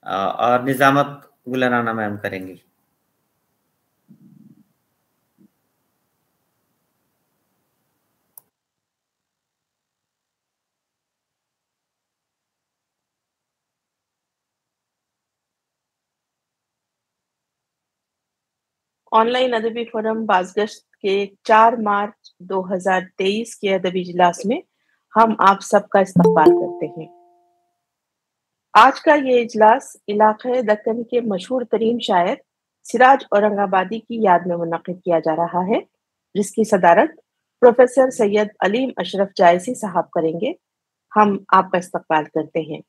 اور نظامت گلرانا میم کریں گی. آن لائن ادبی فورم بازگشت کے 4 مارچ 2023 کے ادبی اجلاس میں ہم آپ سب کا استقبال کرتے ہیں. آج کا یہ اجلاس علاقہ دکن کے مشہور ترین شاعر سراج اورنگ آبادی کی یاد میں منعقد کیا جا رہا ہے، جس کی صدارت پروفیسر سید علیم اشرف جائسی صاحب کریں گے. ہم آپ کا استقبال کرتے ہیں.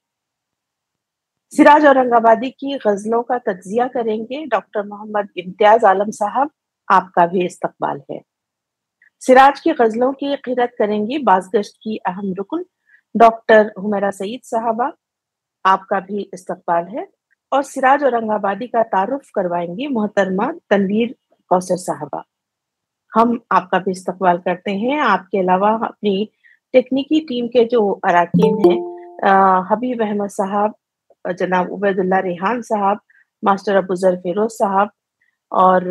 سراج اورنگ آبادی کی غزلوں کا تجزیہ کریں گے ڈاکٹر محمد امتیاز عالم صاحب. آپ کا بھی استقبال ہے. سراج کی غزلوں کی قرأت کریں گی بازگشت کی اہم رکن ڈاکٹر حمیرہ سعید صاحبہ. آپ کا بھی استقبال ہے. اور سراج اورنگ آبادی کا تعارف کروائیں گی محترمہ تنویر کوثر صاحبہ. ہم آپ کا بھی استقبال کرتے ہیں. آپ کے علاوہ اپنی ٹیکنیکی ٹیم کے جو اراکین ہیں، حبیب احمد صاحب، جناب عبید اللہ ریحان صاحب، ماسٹر ابوذر فیروز صاحب اور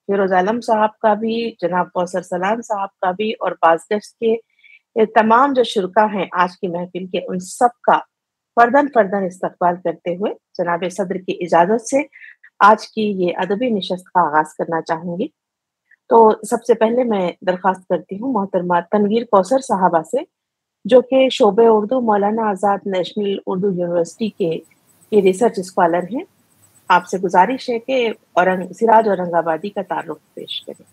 فیروز عالم صاحب کا بھی، جناب کوثر سلام صاحب کا بھی، اور بازگشت کے تمام جو شرکا ہیں آج کی محفل کے، ان سب کا فردن استقبال کرتے ہوئے جناب صدر کی اجازت سے آج کی یہ ادبی نشست کا آغاز کرنا چاہوں گی. تو سب سے پہلے میں درخواست کرتی ہوں محترمہ تنویر کوثر صاحبہ سے، جو کہ شعبہ اردو مولانا آزاد نیشنل اردو یونیورسٹی کے ریسرچ اسکالر ہیں. آپ سے گزارش ہے کہ سراج اورنگ آبادی کا تعارف پیش کریں.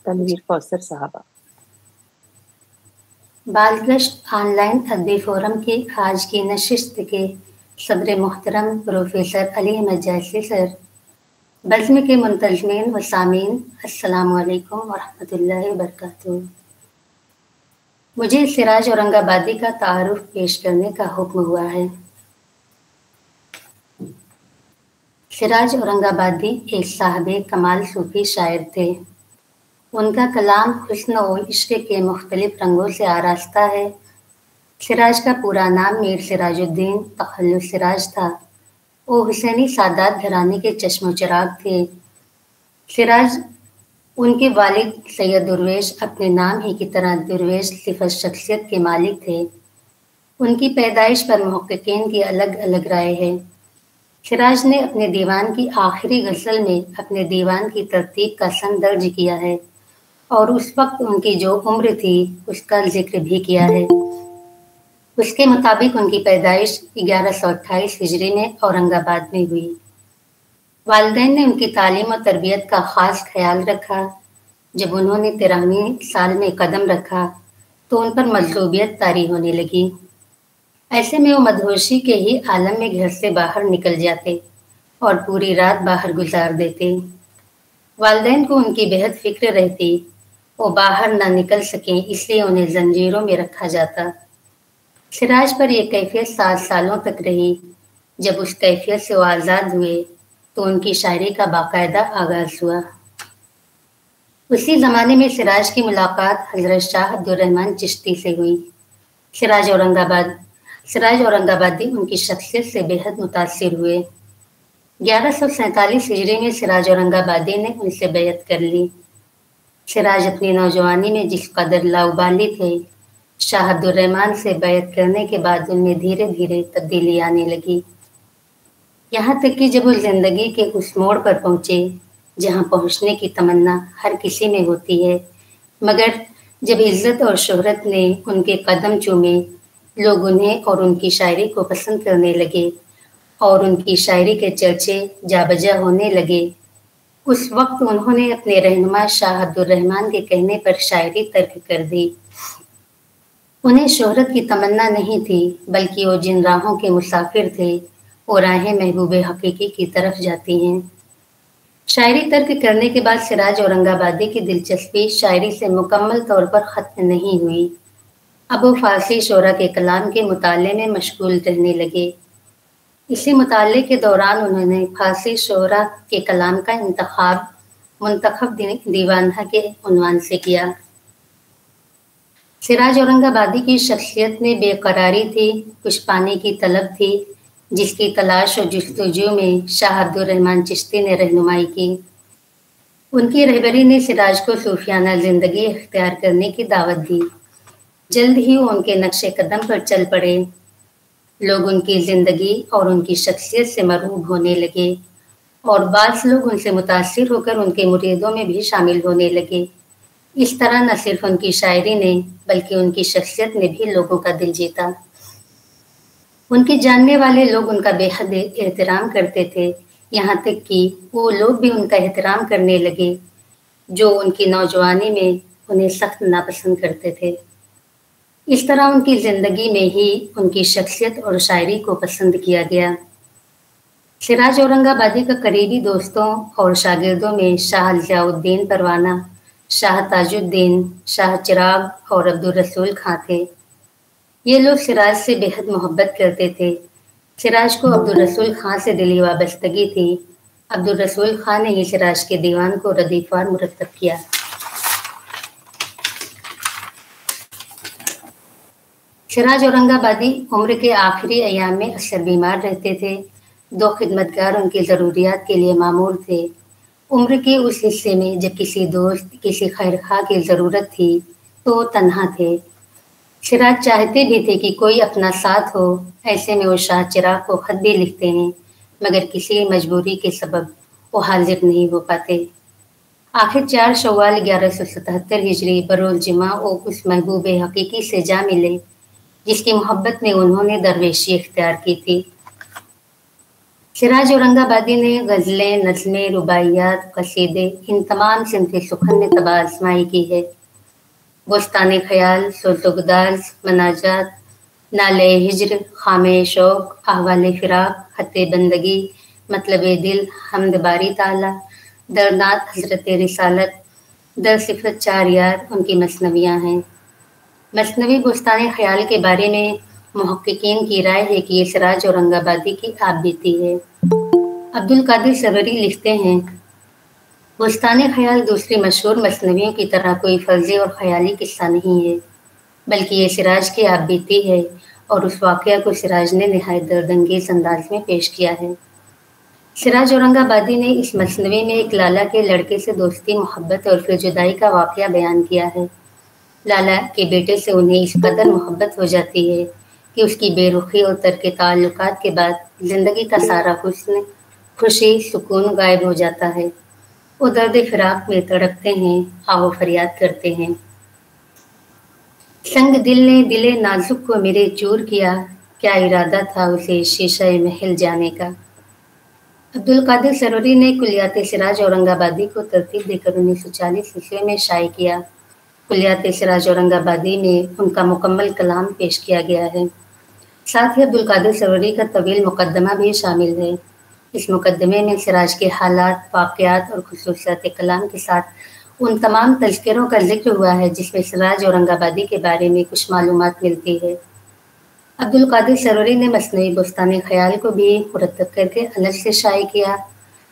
تنویر کوثر صاحبہ. بازگشت آن لائن ادبی فورم کی آج کی نشست کے صدر محترم پروفیسر علی احمد جائسی سر، بزم کے منتظمین و سامعین، السلام علیکم ورحمۃ اللہ وبرکاتہ. مجھے سراج اورنگ آبادی کا تعارف پیش کرنے کا حکم ہوا ہے. سراج اورنگ آبادی ایک صاحب کمال صوفی شاعر تھے. ان کا کلام حسن و عشق کے مختلف رنگوں سے آراستہ ہے. سراج کا پورا نام میر سراج الدین تخلص سراج تھا. وہ حسینی سادات گھرانے کے چشم و چراغ تھے. سراج ان کے والد سید درویش اپنے نام ہی کی طرح درویش صفت شخصیت کے مالک تھے. ان کی پیدائش پر محققین کی الگ الگ رائے ہے. سراج نے اپنے دیوان کی آخری غزل میں اپنے دیوان کی ترتیب کا سن درج کیا ہے، اور اس وقت ان کی جو عمر تھی اس کا ذکر بھی کیا ہے. اس کے مطابق ان کی پیدائش 1128 ہجری میں اورنگ آباد میں ہوئی. والدین نے ان کی تعلیم و تربیت کا خاص خیال رکھا. جب انہوں نے 13ویں سال میں قدم رکھا تو ان پر مجذوبیت طاری ہونے لگی. ایسے میں وہ مدہوشی کے ہی عالم میں گھر سے باہر نکل جاتے اور پوری رات باہر گزار دیتے. والدین کو ان کی بہت فکر رہتی. وہ باہر نہ نکل سکیں اس لیے انہیں زنجیروں میں رکھا جاتا. سراج پر یہ کیفیت 7 سالوں تک رہی. جب اس کیفیت سے وہ آزاد ہوئے تو ان کی شاعری کا باقاعدہ آغاز ہوا. اسی زمانے میں سراج کی ملاقات حضرت شاہ عبدالرحمن چشتی سے ہوئی. سراج اورنگ آبادی ان کی شخصیت سے بہت متاثر ہوئے. 1147 ہجری میں سراج اورنگ آبادی نے ان سے بیعت کر لی. سراج اپنی نوجوانی میں جس قدر لاابالی تھے، شاہ عبدالرحمن سے بیعت کرنے کے بعد ان میں دھیرے دھیرے تبدیلی آنے لگی. یہاں تک کہ جب وہ زندگی کے اس موڑ پر پہنچے جہاں پہنچنے کی تمنا ہر کسی میں ہوتی ہے، مگر جب عزت اور شہرت نے ان کے قدم چومے، لوگ انہیں اور ان کی شاعری کو پسند کرنے لگے اور ان کی شاعری کے چرچے جا بجا ہونے لگے. اس وقت انہوں نے اپنے رہنما شاہ عبدالرحمن کے کہنے پر شاعری ترک کر دی. انہیں شہرت کی تمنا نہیں تھی، بلکہ وہ جن راہوں کے مسافر تھے وہ راہیں محبوب حقیقی کی طرف جاتی ہیں. شاعری ترک کرنے کے بعد سراج اورنگ آبادی کی دلچسپی شاعری سے مکمل طور پر ختم نہیں ہوئی. اب وہ فارسی شعراء کے کلام کے مطالعے میں مشغول رہنے لگے. اسی مطالعے کے دوران انہوں نے فارسی شعراء کے کلام کا منتخب دیوانہ کے عنوان سے کیا. سراج اورنگ آبادی کی شخصیت میں بے قراری تھی، کچھ پانے کی طلب تھی، जिसकी तलाश और जस्तजू में शाह अब्दुल रहमान चिश्ती ने रहनुमाई की। उनकी रहबरी ने सिराज को सूफियाना जिंदगी इख्तियार करने की दावत दी। जल्द ही वो उनके नक्शे कदम पर चल पड़े। लोग उनकी जिंदगी और उनकी शख्सियत से मरूब होने लगे और बाज़ लोग उनसे मुतासिर होकर उनके मुरीदों में भी शामिल होने लगे। इस तरह न सिर्फ उनकी शायरी ने बल्कि उनकी शख्सियत ने भी लोगों का दिल जीता। उनके जानने वाले लोग उनका बेहद एहतराम करते थे, यहाँ तक कि वो लोग भी उनका एहतराम करने लगे जो उनकी नौजवानी में उन्हें सख्त नापसंद करते थे। इस तरह उनकी ज़िंदगी में ही उनकी शख्सियत और शायरी को पसंद किया गया। सिराज औरंगाबादी का करीबी दोस्तों और शागिर्दों में शाह ज़ियाउद्दीन परवाना, शाह ताजुद्दीन, शाह चिराग और अब्दुल रसूल खां थे। ये लोग सिराज से बेहद मोहब्बत करते थे। सिराज को अब्दुल रसूल खां से दिली वाबस्तगी थी। अब्दुल रसूल खां ने ही सिराज के दीवान को रदीफवार मुरतब किया। सिराज औरंगाबादी उम्र के आखिरी अयाम में अक्सर बीमार रहते थे। 2 खिदमतगार उनकी ज़रूरियात के लिए मामूर थे। उम्र के उस हिस्से में जब किसी दोस्त, किसी खैरखा की ज़रूरत थी तो वो तन्हा थे। सिराज चाहते भी थे कि कोई अपना साथ हो। ऐसे में वो शाह चिराग को खत भी लिखते हैं, मगर किसी मजबूरी के सबब वो हाजिर नहीं हो पाते। आखिर 4 शव्वाल 1177 हिजरी बरोज़ जुमा वो उस महबूब हकीकी से जा मिले जिसकी मोहब्बत में उन्होंने दरवेशी इख्तियार की थी। सिराज औरंगाबादी ने गज़लें, नज़्में, रुबाइयात, कसीदे इन तमाम सिनफ़े सुखन में तबा आज़माई की है। बुस्तान ख़याल, सोज़ोगदाज़, मनाजात, नाले हिज्र, खामे शौक़, अहवाल फ़िराक़, ख़त्ते बंदगी, मतलबे दिल, हमद बारी ताला, दरनात हज़रत रिसालत, दर सिफ़त 4 यार उनकी मसनवियाँ हैं। मसनवी बुस्तान ख़याल के बारे में मुहक्किकीन की राय है कि ये सिराज औरंगाबादी की आप बीती है। अब्दुल कादिर सबरी लिखते हैं, बुस्तान ख़याल दूसरी मशहूर मसनवियों की तरह कोई फर्जी और ख़याली किस्सा नहीं है, बल्कि ये सिराज की आप बीती है और उस वाक़या को सिराज ने नहायत दर्दंगेज़ अंदाज में पेश किया है। सिराज औरंगाबादी ने इस मसनवी में एक लाला के लड़के से दोस्ती, मोहब्बत और फिर जुदाई का वाक़या बयान किया है। लाला के बेटे से उन्हें इस कदर मोहब्बत हो जाती है कि उसकी बेरुखी और तर्क ताल्लुकात के बाद ज़िंदगी का सारा हुस्न, खुशी, सुकून गायब हो जाता है। वो दर्द फिराक में तड़पते हैं, आओ फरियाद करते हैं। संग दिल ने दिले नाजुक को मेरे चूर किया, क्या इरादा था उसे शीशा महल जाने का। अब्दुल कादिर सरोरी ने कुलियात सिराज औरंगाबादी को तरतीब देकर 1940 ईस्वी में शाये किया। कुलियात सिराज औरंगाबादी में उनका मुकम्मल कलाम पेश किया गया है। साथ ही अब्दुल कादिर सरोरी का तवील मुकदमा भी शामिल है। इस मुकदमे में सिराज के हालात, वाक़यात और खुसूसियात कलाम के साथ उन तमाम तज़किरों का जिक्र हुआ है जिसमें सिराज औरंगाबादी के बारे में कुछ मालूमात मिलती है। अब्दुल कादिर सरोरी ने मसनवी बुस्तान ख़याल को भी मुरतब करके अलग से शाये किया।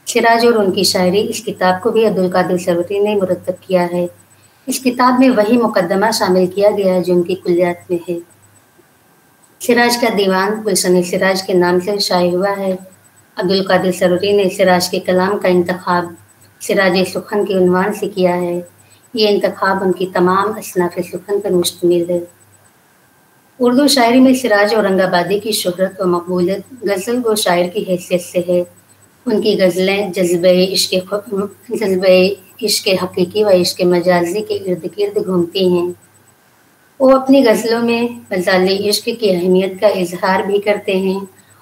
सिराज और उनकी शायरी इस किताब को भी अब्दुल कादिर सरोरी ने मुरतब किया है। इस किताब में वही मुकदमा शामिल किया गया है जो उनकी कुलियात में है। सिराज का दीवान गुलशन सिराज के नाम से शाये हुआ है। अब्दुल कादिर सरोरी ने सिराज के कलाम का इंतखाब सिराज सुखन के उन्वान से किया है। ये इंतखाब उनकी तमाम असनाफ़ सुखन पर मुश्तमिल है। उर्दू शायरी में सिराज औरंगाबादी की शोहरत व मकबूलियत गज़ल गो शायर की हैसियत से है। उनकी गज़लें जज्बे इश्क़ हकीकी व इश्क़ मजाजी के इर्द गिर्द घूमती हैं। वो अपनी गज़लों में मजाली इश्क़ की अहमियत का इजहार भी करते हैं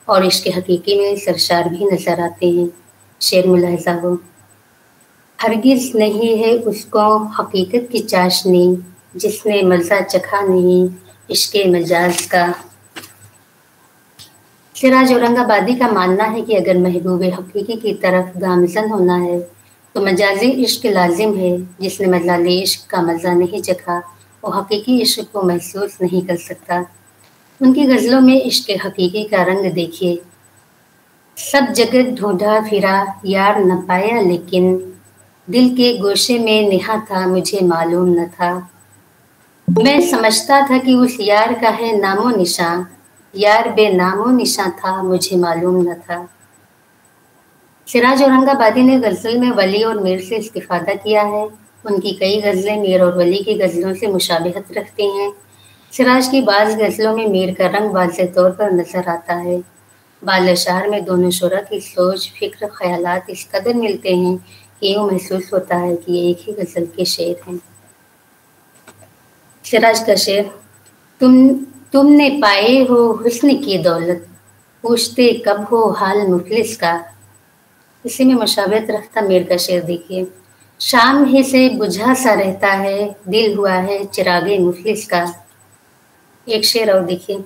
और इश्क़ हकीकी में सरशार भी नज़र आते हैं। शेर मुलाहिज़ा हो, हरगिज़ नहीं है उसको हकीकत की चाशनी, जिसने मज़ा चखा नहीं इश्क़ मजाज का। सिराज औरंगाबादी का मानना है कि अगर महबूब हकीकी की तरफ गामज़न होना है तो मजाजी इश्क़ लाजिम है। जिसने मजाली इश्क़ का मज़ा नहीं चखा वो हकीकी इश्क़ को महसूस नहीं कर सकता। उनकी गज़लों में इश्क़ हकीकी का रंग देखिए। सब जगत ढूंढा फिरा यार न पाया, लेकिन दिल के गोशे में नेहा था मुझे मालूम न था। मैं समझता था कि उस यार का है नामो निशान, यार बे नामो निशां था मुझे मालूम न था। सिराज औरंगाबादी ने गज़ल में वली और मीर से इस्तिफ़ादा किया है। उनकी कई गज़लें मीर और वली की गज़लों से मुशाबिहत रखती हैं। सिराज की बाज़ गज़लों में मीर का रंग वाज़ेह तौर पर नज़र आता है। बाल अशार में दोनों शुरा की सोच, फ़िक्र, ख़यालात इस कदर मिलते हैं कि यूँ महसूस होता है कि ये एक ही गज़ल के शेर हैं। सिराज का शेर, तुमने पाए हो हुस्न की दौलत, पूछते कब हो हाल मुफलिस का। इसी में मुशाबिहत रखता मीर का शेर देखिए, शाम ही से बुझा सा रहता है, दिल हुआ है चिरागे मुफलिस का। एक शेर और देखिए,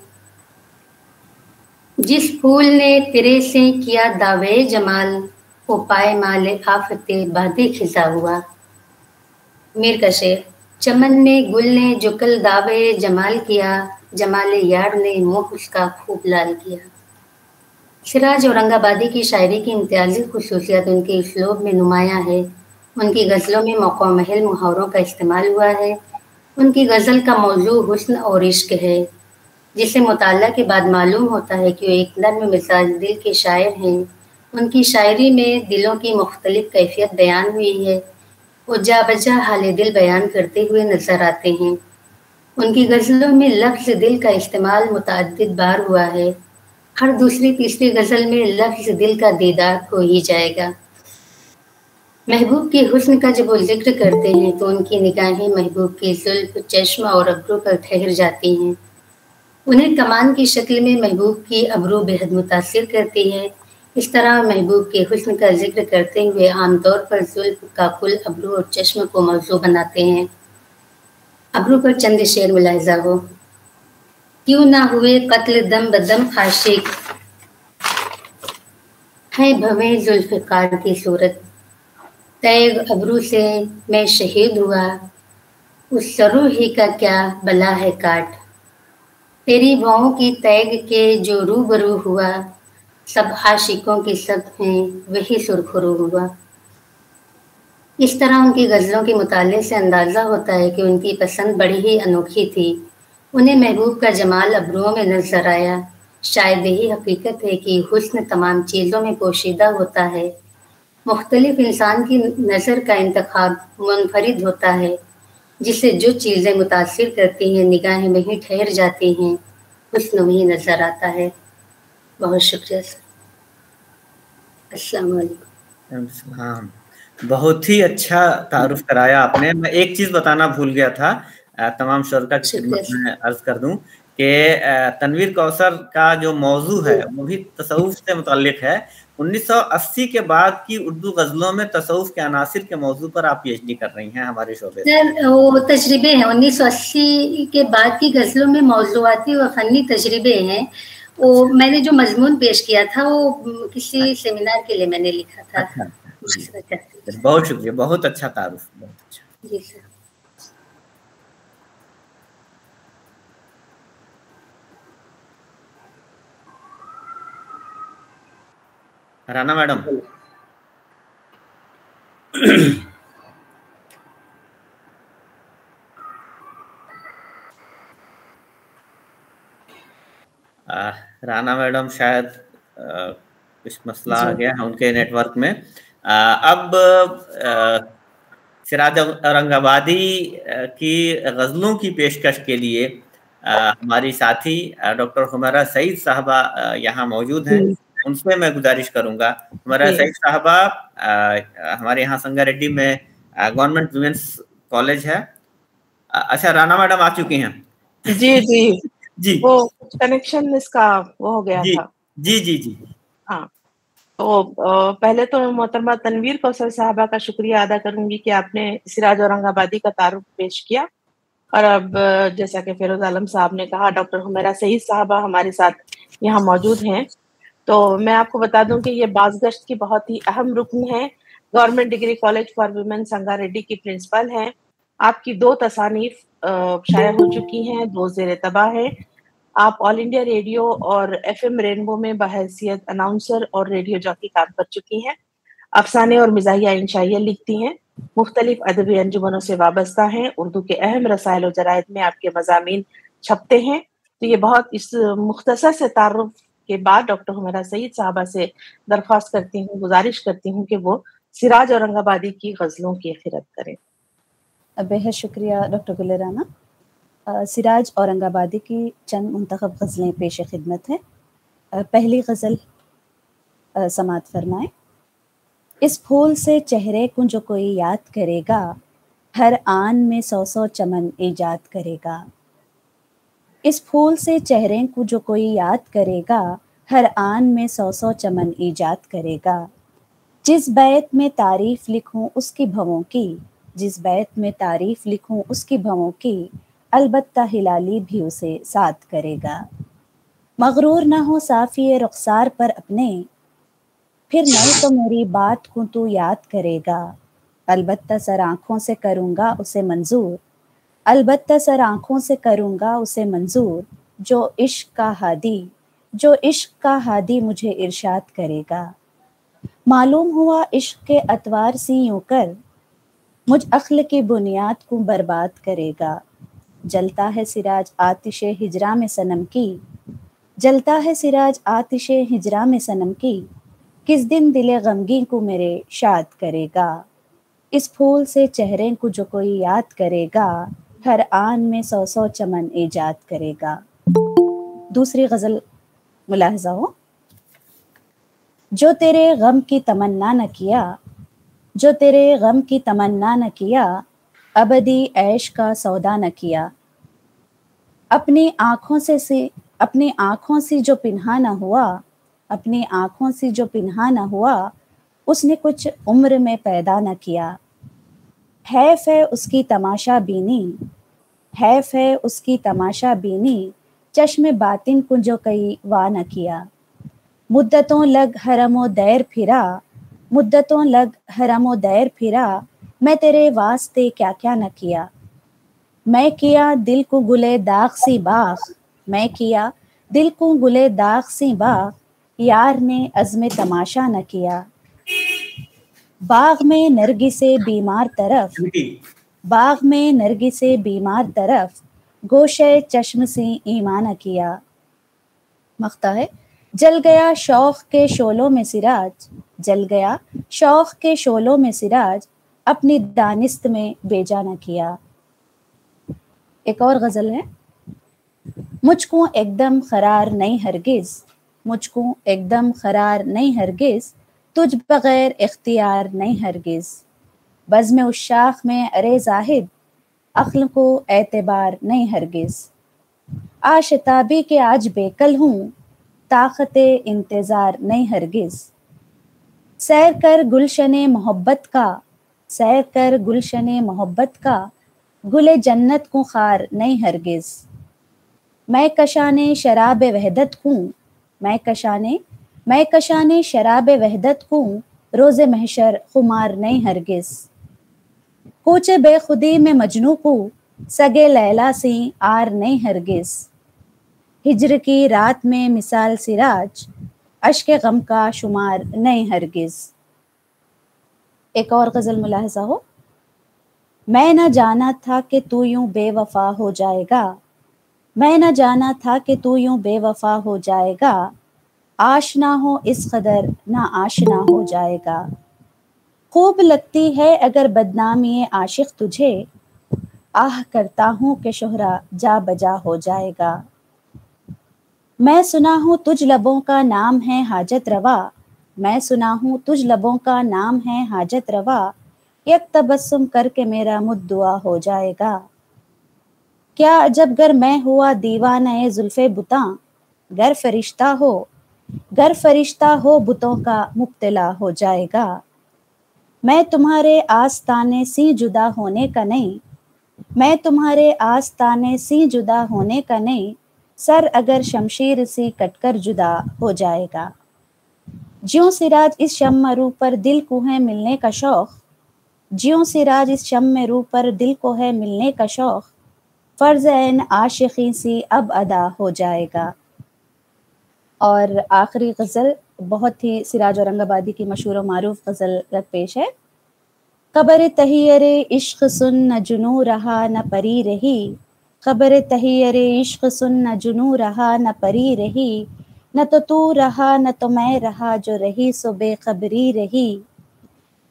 जिस फूल ने तेरे से किया दावे जमाल, वो पाए माले आफते बादे खिजा हुआ। मीर का शेर, चमन ने गुल ने जो कल दावे जमाल किया, जमाले यार ने मुँह उसका खूब लाल किया। सिराज औरंगाबादी की शायरी की इम्तियाजी खुसूसियत उनके उसलूब में नुमायाँ है। उनकी गज़लों में मौक़ा महल मुहावरों का इस्तेमाल हुआ है। उनकी गज़ल का मौजू हुस्न और इश्क है, जिसे मुताला के बाद मालूम होता है कि वो एक नर्म मिजाज दिल के शायर हैं। उनकी शायरी में दिलों की मुख्तलिफ कैफियत बयान हुई है। वो जा बजा हाल दिल बयान करते हुए नज़र आते हैं। उनकी गज़लों में लफ्ज़ दिल का इस्तेमाल मुतअद्दिद बार हुआ है। हर दूसरी तीसरी गज़ल में लफ्ज़ दिल का दीदार हो ही जाएगा। महबूब के हुस्न का जब वो जिक्र करते हैं तो उनकी निगाहें महबूब के जुल्फ़, चश्म और अब्रू पर ठहर जाती हैं। उन्हें कमान की शक्ल में महबूब की अब्रू बेहद मुतासिर करती है। इस तरह महबूब के हुस्न का जिक्र करते हुए आमतौर पर जुल्फ़, काकुल, अब्रू और चश्म को मौजू बनाते हैं। अब्रू पर चंद शेर मुलाहिज़ा हो, क्यों ना हुए कत्ल दम बदम आशिक, है भवें जुल्फ़िकार की सूरत, तैग अब्रू से मैं शहीद हुआ, उस सरू ही का क्या बला है काट, तेरी भौं की तैग के जो रूबरू हुआ, सब आशिकों की सब हैं वही सुरखरू हुआ। इस तरह उनकी गज़लों के मुताले से अंदाज़ा होता है कि उनकी पसंद बड़ी ही अनोखी थी। उन्हें महबूब का जमाल अब्रुओं में नज़र आया। शायद यही हकीकत है कि हुस्न तमाम चीज़ों में पोशीदा होता है। मुख्तलिफ इंसान की नज़र का इंतखाब मुनफरिद होता है, जिसे जो चीज़ें मुतासिर करती हैं निगाहें वहीं ठहर जाती हैं, हुस्न वहीं नज़र आता है। बहुत शुक्रिया सर। अस्सलाम वालेकुम। हाँ, बहुत ही अच्छा तारुफ कराया आपने। मैं एक चीज बताना भूल गया था, तमाम शुरका की खिदमत में अर्ज कर दूं कि तनवीर कौसर का जो मौजू है वो भी तसव्वुफ से मुताल्लिक है। 1980 के बाद की उर्दू गजलों में तसव्वुफ के अनासिर के मौजू पर आप पीएचडी कर रही हैं हमारे शोबे से। सर वो तजरिबे हैं, 1980 के बाद की गजलों में मौजूआती व फनी तजरिबे हैं। वो मैंने जो मजमून पेश किया था वो किसी सेमिनार के लिए मैंने लिखा था। अच्छा, बहुत शुक्रिया, बहुत अच्छा तारुफ, बहुत अच्छा। जी sir. Rana madam. Rana madam शायद कुछ मसला आ गया है उनके नेटवर्क में। अब सिराज औरंगाबादी की गज़लों की पेशकश के लिए हमारी साथी डॉक्टर हुमैरा सईद साहबा यहाँ मौजूद हैं। उनसे मैं गुजारिश करूंगा, हुमैरा सईद साहबा हमारे यहाँ संगारेड्डी में गवर्नमेंट वुमेन्स कॉलेज है। अच्छा, राना मैडम आ चुकी हैं। जी जी जी, वो कनेक्शन इसका वो हो गया था। जी जी जी। हाँ, तो पहले तो मोहतरमा तनवीर कौसर साहबा का शुक्रिया अदा करूंगी कि आपने सिराज औरंगाबादी का तारुफ पेश किया। और अब जैसा कि फिरोज आलम साहब ने कहा, डॉक्टर हुमैरा सईद साहबा हमारे साथ यहाँ मौजूद हैं। तो मैं आपको बता दूं कि ये बाज़गश्त की बहुत ही अहम रुकन है। Government degree college for women Sangareddy की प्रिंसिपल हैं। आपकी 2 तसानीफ शाया हो चुकी हैं, 2 ज़ेर तबाह हैं। आप ऑल इंडिया रेडियो और एफएम रेनबो में बहैसियत अनाउंसर और रेडियो जॉकी काम कर चुकी हैं। अफसाने और मिज़ाहिया इंशाइया लिखती हैं। मुख्तलिफ अदबी अंजुमनों से वाबस्ता हैं। उर्दू के अहम रसायल और जराइद में आपके मज़ामीन छपते हैं। तो ये बहुत इस मुख्तसर से तारुफ के बाद डॉक्टर हुमैरा सईद साहबा से दरख्वास्त करती हूँ, गुजारिश करती हूँ कि वो सिराज औरंगाबादी की गज़लों की खिरत करें। बेहद शुक्रिया डॉक्टर गुल राना। सिराज औरंगाबादी की चंद मुंतखब गज़लें पेश खिदमत हैं। पहली गज़ल समात फरमाएं। इस फूल से चेहरे को जो कोई याद करेगा, हर आन में 100 चमन ईजाद करेगा। इस फूल से चेहरे को जो कोई याद करेगा, हर आन में 100 चमन ईजाद करेगा। जिस बैत में तारीफ़ लिखूं उसकी भवों की, जिस बैत में तारीफ़ लिखूं उसकी भवों की, अलबत्ता हिलाली भी उसे साथ करेगा। मगरूर न हो साफ़िए रुखसार पर अपने, फिर नहीं तो मेरी बात को तू याद करेगा। अलबत्ता सर आँखों से करूँगा उसे मंजूर, अलबत्ता सर आँखों से करूँगा उसे मंजूर। जो इश्क का हादी, जो इश्क का हादी मुझे इरशाद करेगा। मालूम हुआ इश्क के अतवार सी यूं कर, मुझ अक्ल की बुनियाद को बर्बाद करेगा। जलता है सिराज आतिशे हिजरा में सनम की, जलता है सिराज आतिशे हिजरा में सनम की, किस दिन दिले गमगीन को मेरे शाद करेगा। इस फूल से चेहरे को जो कोई याद करेगा, हर आन में 100 चमन ईजाद करेगा। दूसरी गज़ल मुलाहज़ा हो। जो तेरे गम की तमन्ना न किया, जो तेरे गम की तमन्ना न किया, अबदी ऐश का सौदा न किया। अपनी आँखों से जो पिन्हा न हुआ, अपनी आँखों से जो पिन्हा न हुआ, उसने कुछ उम्र में पैदा न किया। हैफ है उसकी तमाशा बीनी, हैफ है उसकी तमाशा बीनी, चश्म बातिन को जो कई वा न किया। मुद्दतों लग हरमो दैर फिरा, मुद्दतों लग हरमो दैर फिरा, मैं तेरे वास्ते क्या क्या न किया। मैं किया दिल को गुले दाग सी बाग, मैं किया दिल को गुले दाग सी बाग, यार ने अज़्म तमाशा न किया। बाग में नरगिसे बीमार तरफ, बाग में नरगिसे बीमार तरफ, गोशे चश्म से ईमान किया। मख्ता है। जल गया शौक के शोलों में सिराज, जल गया शौक के शोलों में सिराज, अपनी दानिस्त में बेजा न किया। एक और गज़ल है। मुझको एकदम करार नहीं हरगिज़, मुझको एकदम करार नहीं हरगिज़, तुझ बगैर इख्तियार नहीं हरगिज़। बज़्म उश्शाक़ में अरे ज़ाहिद, अक्ल को एतबार नहीं हरगिज़। आशिताबी के आज बेकल हूँ, ताक़ते इंतज़ार नहीं हरगिज़। सैर कर गुलशने मोहब्बत का, सैर कर गुलशने मोहब्बत का, गुले जन्नत को खार नहीं हरगिज़। मैं कशाने शराब वहदत हूँ, मैं कशाने शराब वहदत हूँ, रोज़े महशर खुमार नहीं हरगिज़। कोचे बेखुदी में मजनू को, सगे लैला सी आर नहीं हरगिज़। हिज्र की रात में मिसाल सिराज, अश्क गम का शुमार नहीं हरगिज़। एक और गज़ल मुलाहज़ा हो। मैं न जाना था कि तू यूं बेवफा हो जाएगा, मैं न जाना था कि तू यूं बेवफा हो जाएगा। आशना हो इस कदर ना आशना हो जाएगा। खूब लगती है अगर बदनामी आशिक तुझे, आह करता हूँ कि शोहरा जा बजा हो जाएगा। मैं सुना हूँ तुझ लबों का नाम है हाजत रवा, मैं सुना हूँ तुझ लबों का नाम है हाजत रवा, एक तबस्सुम करके मेरा मुद्दुआ हो जाएगा। क्या जब गर मैं हुआ दीवाना ए जुल्फे बुता, गर फरिश्ता हो बुतों का मुब्तला हो जाएगा। मैं तुम्हारे आस्ताने सी जुदा होने का नहीं, मैं तुम्हारे आस्ताने सी जुदा होने का नहीं, सर अगर शमशीर सी कटकर जुदा हो जाएगा। ज्यों सिराज इस शम्म रू पर दिल को है मिलने का शौक, ज्यों सिराज इस शम्म रू पर दिल को है मिलने का शौक, फर्ज ऐन आशिकी सी अब अदा हो जाएगा। और आखिरी गज़ल बहुत ही सिराज औरंगाबादी की मशहूर व मारूफ गज़ल पेश है। कबर तहियरे इश्क सुन न जुनू रहा न परी रही, खबर तहियरे इश्क सुन न जुनू रहा न परी रही, न तो तू रहा न तो मैं रहा, जो रही सो बेखबरी रही।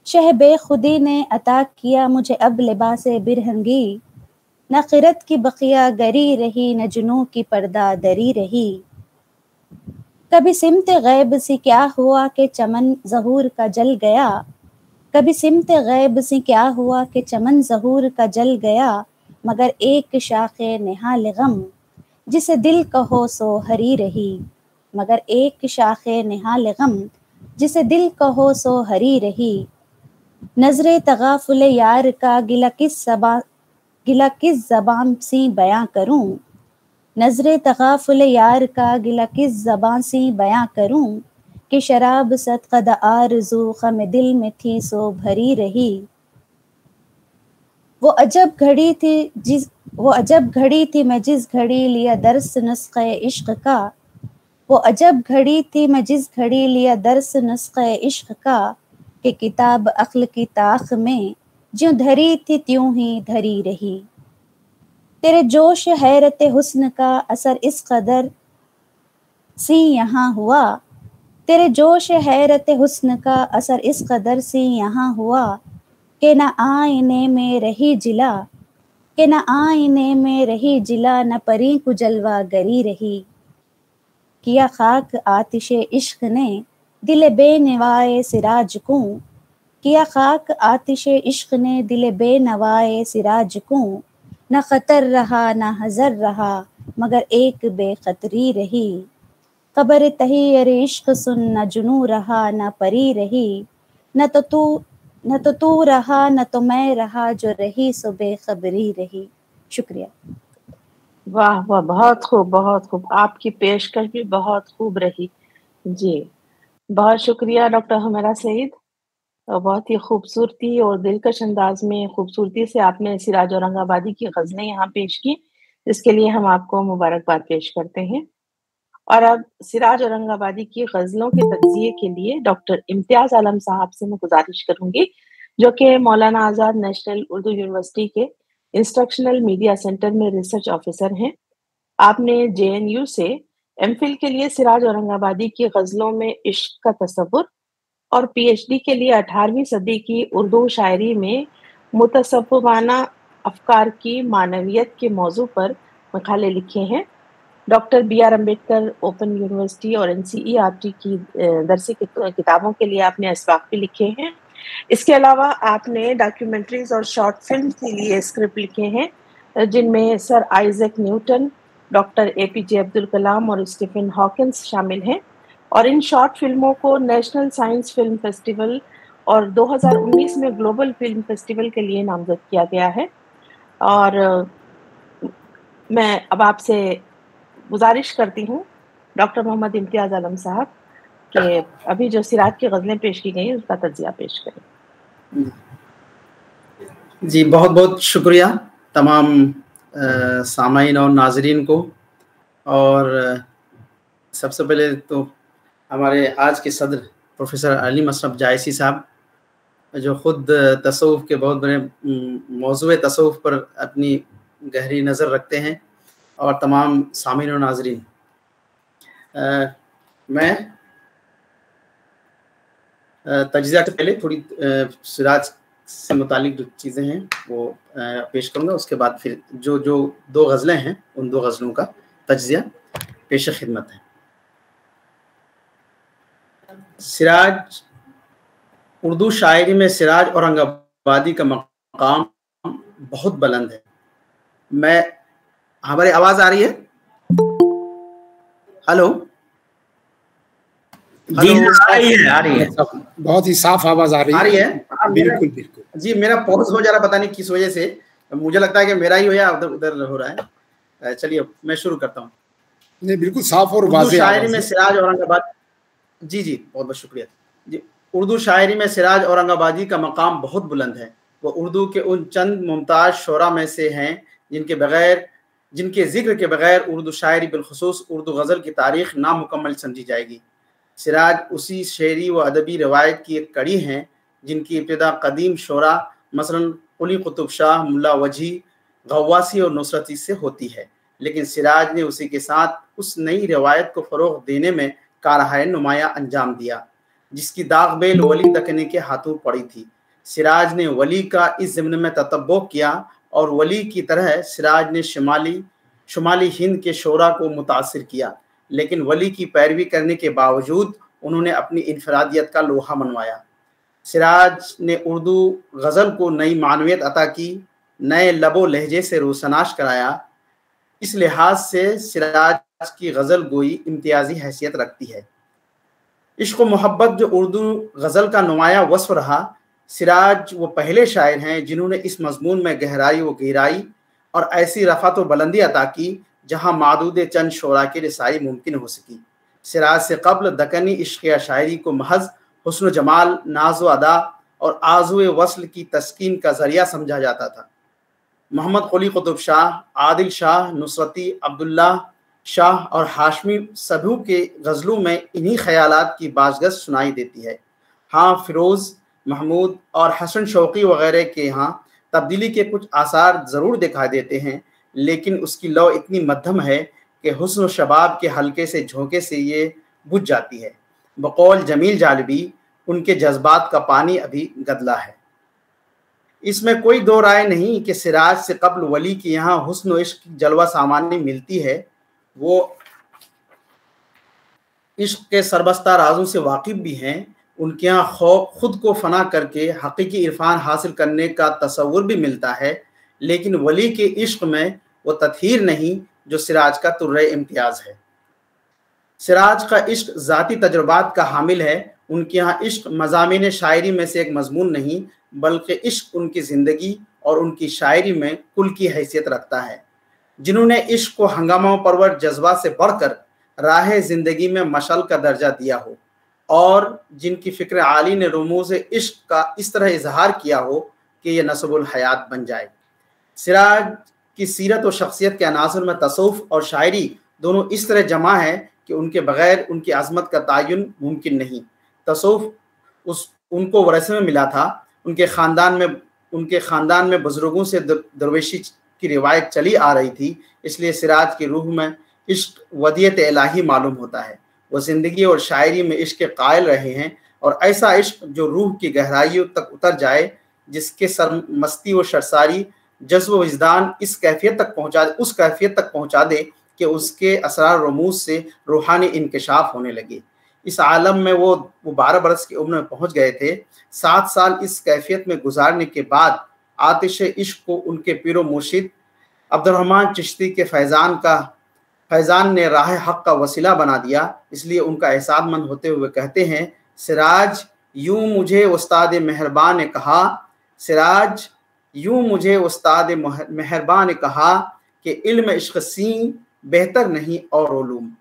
शह बेखुदी ने अता किया मुझे अब लिबासे बिरहंगी, न खिरत की बकिया गरी रही, न जुनू की पर्दा दरी रही। कभी सिमत गैब सी क्या हुआ कि चमन ज़हूर का जल गया, कभी सिमत गैब सी क्या हुआ कि चमन ज़हूर का जल गया, मगर एक शाखे निहाल गम जिसे दिल कहो सो हरी रही, मगर एक शाखे निहाल गम जिसे दिल कहो सो हरी रही। नजरे तगाफुल यार का गिला किस ज़बान सी बयां करूं, नजरे तगाफुल यार का गिला किस ज़बान सी बयां करूं, कि शराब सदक़द आरज़ू ख़म दिल में थी सो भरी रही। वो अजब घड़ी थी मैं जिस घड़ी लिया दर्स नुस्ख़े इश्क़ का, वो अजब घड़ी थी मैं जिस घड़ी लिया दर्स नुस्ख़े इश्क़ का, कि किताब अक्ल की ताख में ज्यों धरी थी त्यों ही धरी रही। तेरे जोश हैरत हुस्न का असर इस कदर सी यहाँ हुआ, तेरे जोश हैरत हुस्न का असर इस कदर सी यहाँ हुआ, कि न आईने में रही जिला, कि न आईने में रही जिला, न परी को जलवा गरी रही। किया खाक आतिशे इश्क ने दिल बेनवाए सिराज को, किया खाक आतिशे इश्क ने दिल बेनवाए सिराज को, न खतर रहा न हजर रहा मगर एक बेखतरी रही। खबर तहियर इश्क सुन न जुनू रहा न परी रही, न तो तू रहा न तो मैं रहा, जो रही सो बेखबरी रही। शुक्रिया। वाह वाह, बहुत खूब बहुत खूब, आपकी पेशकश भी बहुत खूब रही जी। बहुत शुक्रिया डॉक्टर हुमैरा सईद, बहुत ही खूबसूरती और दिलकश अंदाज में खूबसूरती से आपने सिराज औरंगाबादी की गज़लें यहाँ पेश की, इसके लिए हम आपको मुबारकबाद पेश करते हैं। और अब सिराज औरंगाबादी की गज़लों के तज्ज़िये के लिए डॉक्टर इम्तियाज़ आलम साहब से मैं गुजारिश करूँगी, जो कि मौलाना आज़ाद नेशनल उर्दू यूनिवर्सिटी के इंस्ट्रक्शनल मीडिया सेंटर में रिसर्च ऑफिसर हैं। आपने JNU से एमफिल के लिए सिराज औरंगाबादी की गज़लों में इश्क का तसव्वुर और PhD के लिए 18वीं सदी की उर्दू शायरी में मुतसव्विफाना अफ़कार की मानवियत के मौजू पर मक़ाले लिखे हैं। Doctor BR Ambedkar open university और NCERT की दरसी किताबों के लिए आपने अस्वाक़ भी लिखे हैं। इसके अलावा आपने डॉक्यूमेंट्रीज और शॉर्ट फिल्म के लिए स्क्रिप्ट लिखे हैं, जिनमें sir Isaac Newton, doctor APJ Abdul Kalam और स्टीफन हॉकिंस शामिल हैं। और इन शॉर्ट फिल्मों को नेशनल साइंस फिल्म फेस्टिवल और 2019 में ग्लोबल फिल्म फेस्टिवल के लिए नामजद किया गया है। और मैं अब आपसे गुजारिश करती हूँ डॉक्टर मोहम्मद इम्तियाज़ आलम साहब कि अभी जो सिराज की गज़लें पेश की गई उसका तज्ज़िया पेश करें। जी, बहुत बहुत शुक्रिया तमाम सामाईन और नाजरीन को। और सबसे पहले तो हमारे आज के सदर प्रोफेसर अली मसरफ जायसी साहब, जो ख़ुद तसव्वुफ़ के बहुत बड़े मौज़ूए तसव्वुफ़ पर अपनी गहरी नज़र रखते हैं, और तमाम सामीन और नाजरीन, मैं तज्ज़िया से पहले थोड़ी सिराज से मुतालिक जो चीज़ें हैं वो पेश करूँगा। उसके बाद फिर जो दो गज़लें हैं उन दो गज़लों का तज्ज़िया पेश खिदमत है। सिराज, उर्दू शायरी में सिराज औरंगाबादी का मकाम बहुत बुलंद है। हमारी आवाज़ आ रही है? हेलो जी, आ रही है। बहुत ही साफ आवाज आ रही है। बिल्कुल बिल्कुल जी, मेरा पॉज हो जा रहा, पता नहीं किस वजह से, मुझे लगता है कि मेरा ही हो या उधर हो रहा है। चलिए मैं शुरू करता हूँ। नहीं, बिल्कुल साफ और वाज़ेह शायरी में सिराज औरंगाबाद, जी बहुत बहुत शुक्रिया जी। उर्दू शायरी में सिराज औरंगाबादी का मकाम बहुत बुलंद है। वो उर्दू के उन चंद मुमताज़ शोरा में से हैं जिनके ज़िक्र के बगैर उर्दू शायरी बिलखुसूस उर्दू गज़ल की तारीख़ नामुकम्मल समझी जाएगी। सिराज उसी शेरी व अदबी रवायत की एक कड़ी हैं जिनकी इब्तिदा कदीम शोरा मसलन कुली कुतुब शाह, मुल्ला वजी गव्वासी और नुसरती से होती है, लेकिन सिराज ने उसी के साथ उस नई रवायत को फ़रोग़ देने में कारहाय नुमाया अंजाम दिया जिसकी दाग बेल वली दकनी के हाथों पड़ी थी। सिराज ने वली का इस ज़िम्न में ततब्बो किया और वली की तरह सिराज ने शुमाली हिंद के शोरा को मुतासिर किया, लेकिन वली की पैरवी करने के बावजूद उन्होंने अपनी इनफरादियत का लोहा मनवाया। सिराज ने उर्दू गज़ल को नई मानवियत अता की, नए लबो लहजे से रोशनाश कराया। इस लिहाज से सिराज की गज़ल गोई इम्तियाजी हैसियत रखती है। इश्क व मोहब्बत जो उर्दू गज़ल का नुमाया वस्फ़ रहा, सिराज वो पहले शायर हैं जिन्होंने इस मज़मून में गहराई व गहराई और ऐसी रफ़ात व बुलंदी अता की जहाँ मादूद चंद शोरा की रसाई मुमकिन हो सकी। सिराज से कब्ल दकनी इश्क या शायरी को महज हुस्न जमाल, नाज़ व अदा और आज़ू वस्ल की तस्कीन का ज़रिया समझा जाता था। मोहम्मद कुली कुतुब शाह, आदिल शाह, नुसरती, अब्दुल्ला शाह और हाशमी सभू के गज़लों में इन्हीं ख़यालात की बाज़गश सुनाई देती है। हाँ, फ़िरोज़, महमूद और हसन शौक़ी वग़ैरह के यहाँ तब्दीली के कुछ आसार ज़रूर दिखाई देते हैं, लेकिन उसकी लौ इतनी मध्यम है कि हुस्न व शबाब के हल्के से झोंके से ये बुझ जाती है। बकौल जमील जालिबी, उनके जज्बात का पानी अभी गदला है। इसमें कोई दो राय नहीं कि सिराज से कब्ल वली के यहाँ हुस्न व इश्क की जलवा सामानी मिलती है। वो इश्क के सरबस्ता राजों से वाकिफ़ भी हैं। उनके यहाँ खुद को फना करके हकीकी इरफान हासिल करने का तसव्वुर भी मिलता है, लेकिन वली के इश्क में वो तत्हीर नहीं जो सिराज का तुर्रे इम्तियाज़ है। सिराज का इश्क ज़ाती तजुर्बात का हामिल है। उनके यहाँ इश्क मज़ामीन शायरी में से एक मज़मून नहीं, बल्कि इश्क उनकी ज़िंदगी और उनकी शायरी में कुल की हैसियत रखता है। जिन्होंने इश्क को हंगामा परवर जज्बा से बढ़कर राह ज़िंदगी में मशल का दर्जा दिया हो और जिनकी फ़िक्र आली ने रमूज़ इश्क का इस तरह इजहार किया हो कि यह नस्बुल हयात बन जाए। सिराज की सीरत और शख्सियत के अनासर में तसव्वुफ़ और शायरी दोनों इस तरह जमा है कि उनके बग़ैर उनकी अज़मत का तयन मुमकिन नहीं। तसव्वुफ़ उनको वरसे में मिला था। उनके ख़ानदान में बुज़ुर्गों से दरवेशी की रिवायत चली आ रही थी, इसलिए सिराज की रूह में इश्क वदियत इलाही मालूम होता है। वो ज़िंदगी और शायरी में इश्क के कायल रहे हैं और ऐसा इश्क जो रूह की गहराइयों तक उतर जाए, जिसके सरमस्ती व शर्सारी जज्ब व विजदान उस कैफियत तक पहुँचा दे कि उसके असरार रमूज़ से रूहानी इंकशाफ होने लगे। इस आलम में वो 12 बरस की उम्र में पहुँच गए थे। 7 साल इस कैफियत में गुजारने के बाद आतिश इश्क को उनके पीरो मुर्शिद अब्दुर्रहमान चिश्ती के फैज़ान ने राह हक़ का वसीला बना दिया। इसलिए उनका एहसासमंद होते हुए कहते हैं, सिराज यूं मुझे उस्ताद मेहरबान ने कहा, सिराज यूं मुझे उस्ताद मेहरबान ने कहा कि इल्म इश्क सी बेहतर नहीं और उलूम।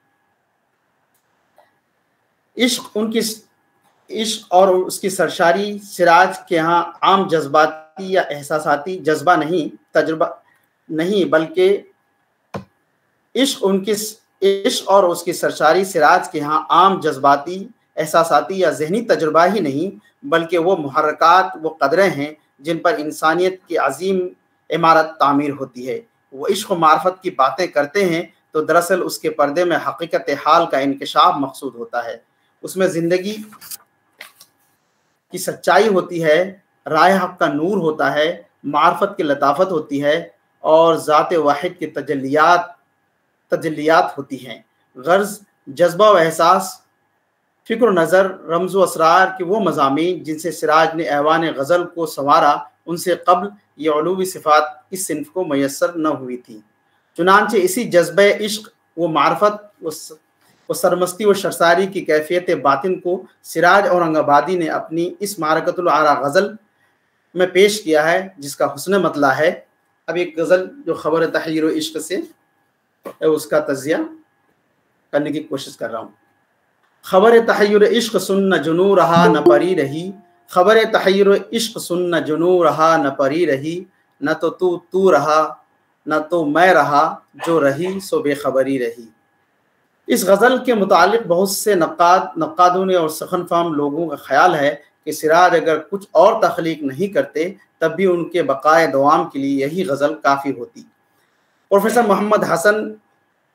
इश्क और उसकी सरशारी सिराज के यहाँ आम जज्बाती या एहसासाती तजुर्बा नहीं, बल्कि इश्क और उसकी सरशारी सिराज के यहाँ आम जज्बाती, एहसासाती या जहनी तजुर्बा ही नहीं, बल्कि वो मुहर्रकात, वो कदरें हैं जिन पर इंसानियत की अजीम इमारत तामीर होती है। वो इश्क व मार्फत की बातें करते हैं तो दरअसल उसके पर्दे में हकीकत हाल का इंकशाफ मकसूद होता है। उसमें ज़िंदगी की सच्चाई होती है, राह हक़ का नूर होता है, मार्फत की लताफत होती है और ज़ात वाहिद की तजल्लियात होती हैं। गर्ज़, जज्बा व एहसास, फ़िक्र नज़र, रमज़ व असरार के वो मज़ामीन जिनसे सिराज ने ऐवान गज़ल को संवारा, उनसे कब्ल ये उलूवी सिफ़ात इस सिन्फ़ को मैसर न हुई थी। चुनांचे इसी जज्बे इश्क व मार्फत व सरमस्ती व शर्सारी की कैफियत बातिन को सिराज औरंगाबादी ने अपनी इस मारकतुल आरा गज़ल में पेश किया है, जिसका हुस्न मतला है। अब एक गज़ल जो खबर तहय्युर इश्क से उसका तज़िया करने की कोशिश कर रहा हूँ। खबर तहय्युर इश्क सुन न जुनू रहा न परी रही, खबर तहय्युर इश्क सुन न जुनू रहा न परी रही, न तो तू रहा न तो मैं रहा, जो रही सो बेखबरी रही। इस गज़ल के मुतालिक बहुत से नक्कादों ने और सखन फाम लोगों का ख्याल है کہ سراج اگر کچھ اور تخلیق نہیں کرتے تب بھی ان کے بقائے دوام کے لیے یہی غزل کافی ہوتی۔ پروفیسر محمد حسن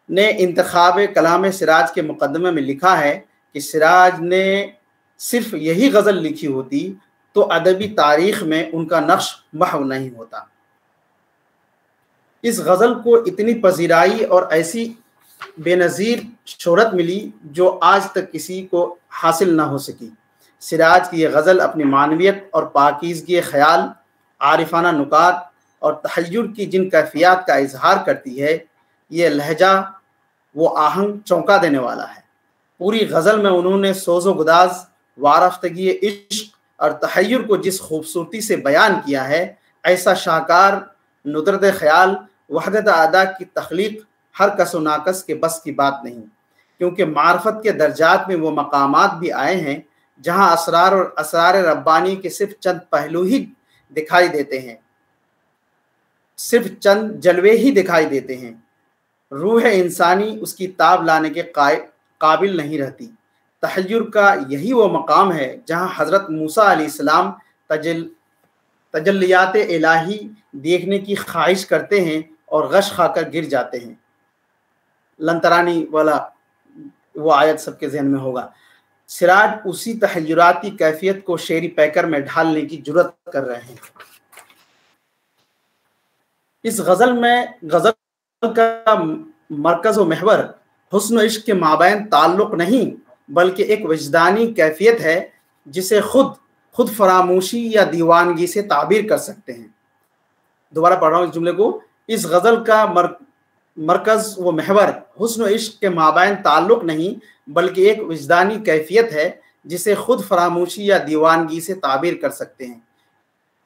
نے انتخاب کلام سراج کے مقدمے میں لکھا ہے کہ سراج نے صرف یہی غزل لکھی ہوتی تو ادبی تاریخ میں ان کا نقش محو نہیں ہوتا۔ اس غزل کو اتنی پذیرائی اور ایسی بے نظیر شہرت ملی جو آج تک کسی کو حاصل نہ ہو سکی۔ سراج کی یہ غزل اپنی معنویت اور پاکیزگی خیال، عارفانہ نکات اور تحیر کی جن کیفیات کا اظہار کرتی ہے، یہ لہجہ وہ آہنگ چونکا دینے والا ہے۔ پوری غزل میں انہوں نے سوز و گداز، وارفتگی عشق اور تحیر کو جس خوبصورتی سے بیان کیا ہے، ایسا شاہکار ندرت خیال، وحدت ادا کی تخلیق ہر کس و ناقص کے بس کی بات نہیں، کیونکہ معرفت کے درجات میں وہ مقامات بھی آئے ہیں جہاں اسرار اور اسرار ربانی کے صرف چند پہلو ہی دکھائی دیتے ہیں، صرف چند جلوے ہی دکھائی دیتے ہیں، روح انسانی اس کی تاب لانے کے قابل نہیں رہتی۔ تحیر کا یہی وہ مقام ہے جہاں حضرت موسیٰ علیہ السلام تجلیات الہی دیکھنے کی خواہش کرتے ہیں اور غش کھا کر گر جاتے ہیں۔ لنترانی والا وہ آیت سب کے ذہن میں ہوگا۔ سراج اسی تحیراتی کیفیت کو شعری پیکر میں ڈھالنے کی جرات کر رہے ہیں۔ اس غزل میں غزل کا مرکز و محور حسن و عشق کے مابین تعلق نہیں بلکہ ایک وجدانی کیفیت ہے جسے خود فراموشی یا دیوانگی سے تعبیر کر سکتے ہیں۔ دوبارہ پڑھ رہا ہوں اس جملے کو۔ اس غزل کا مرکز و محور حسن و عشق کے مابین تعلق نہیں بلکہ ایک وجدانی کیفیت ہے جسے خود فراموشی یا دیوانگی سے تعبیر کر سکتے ہیں۔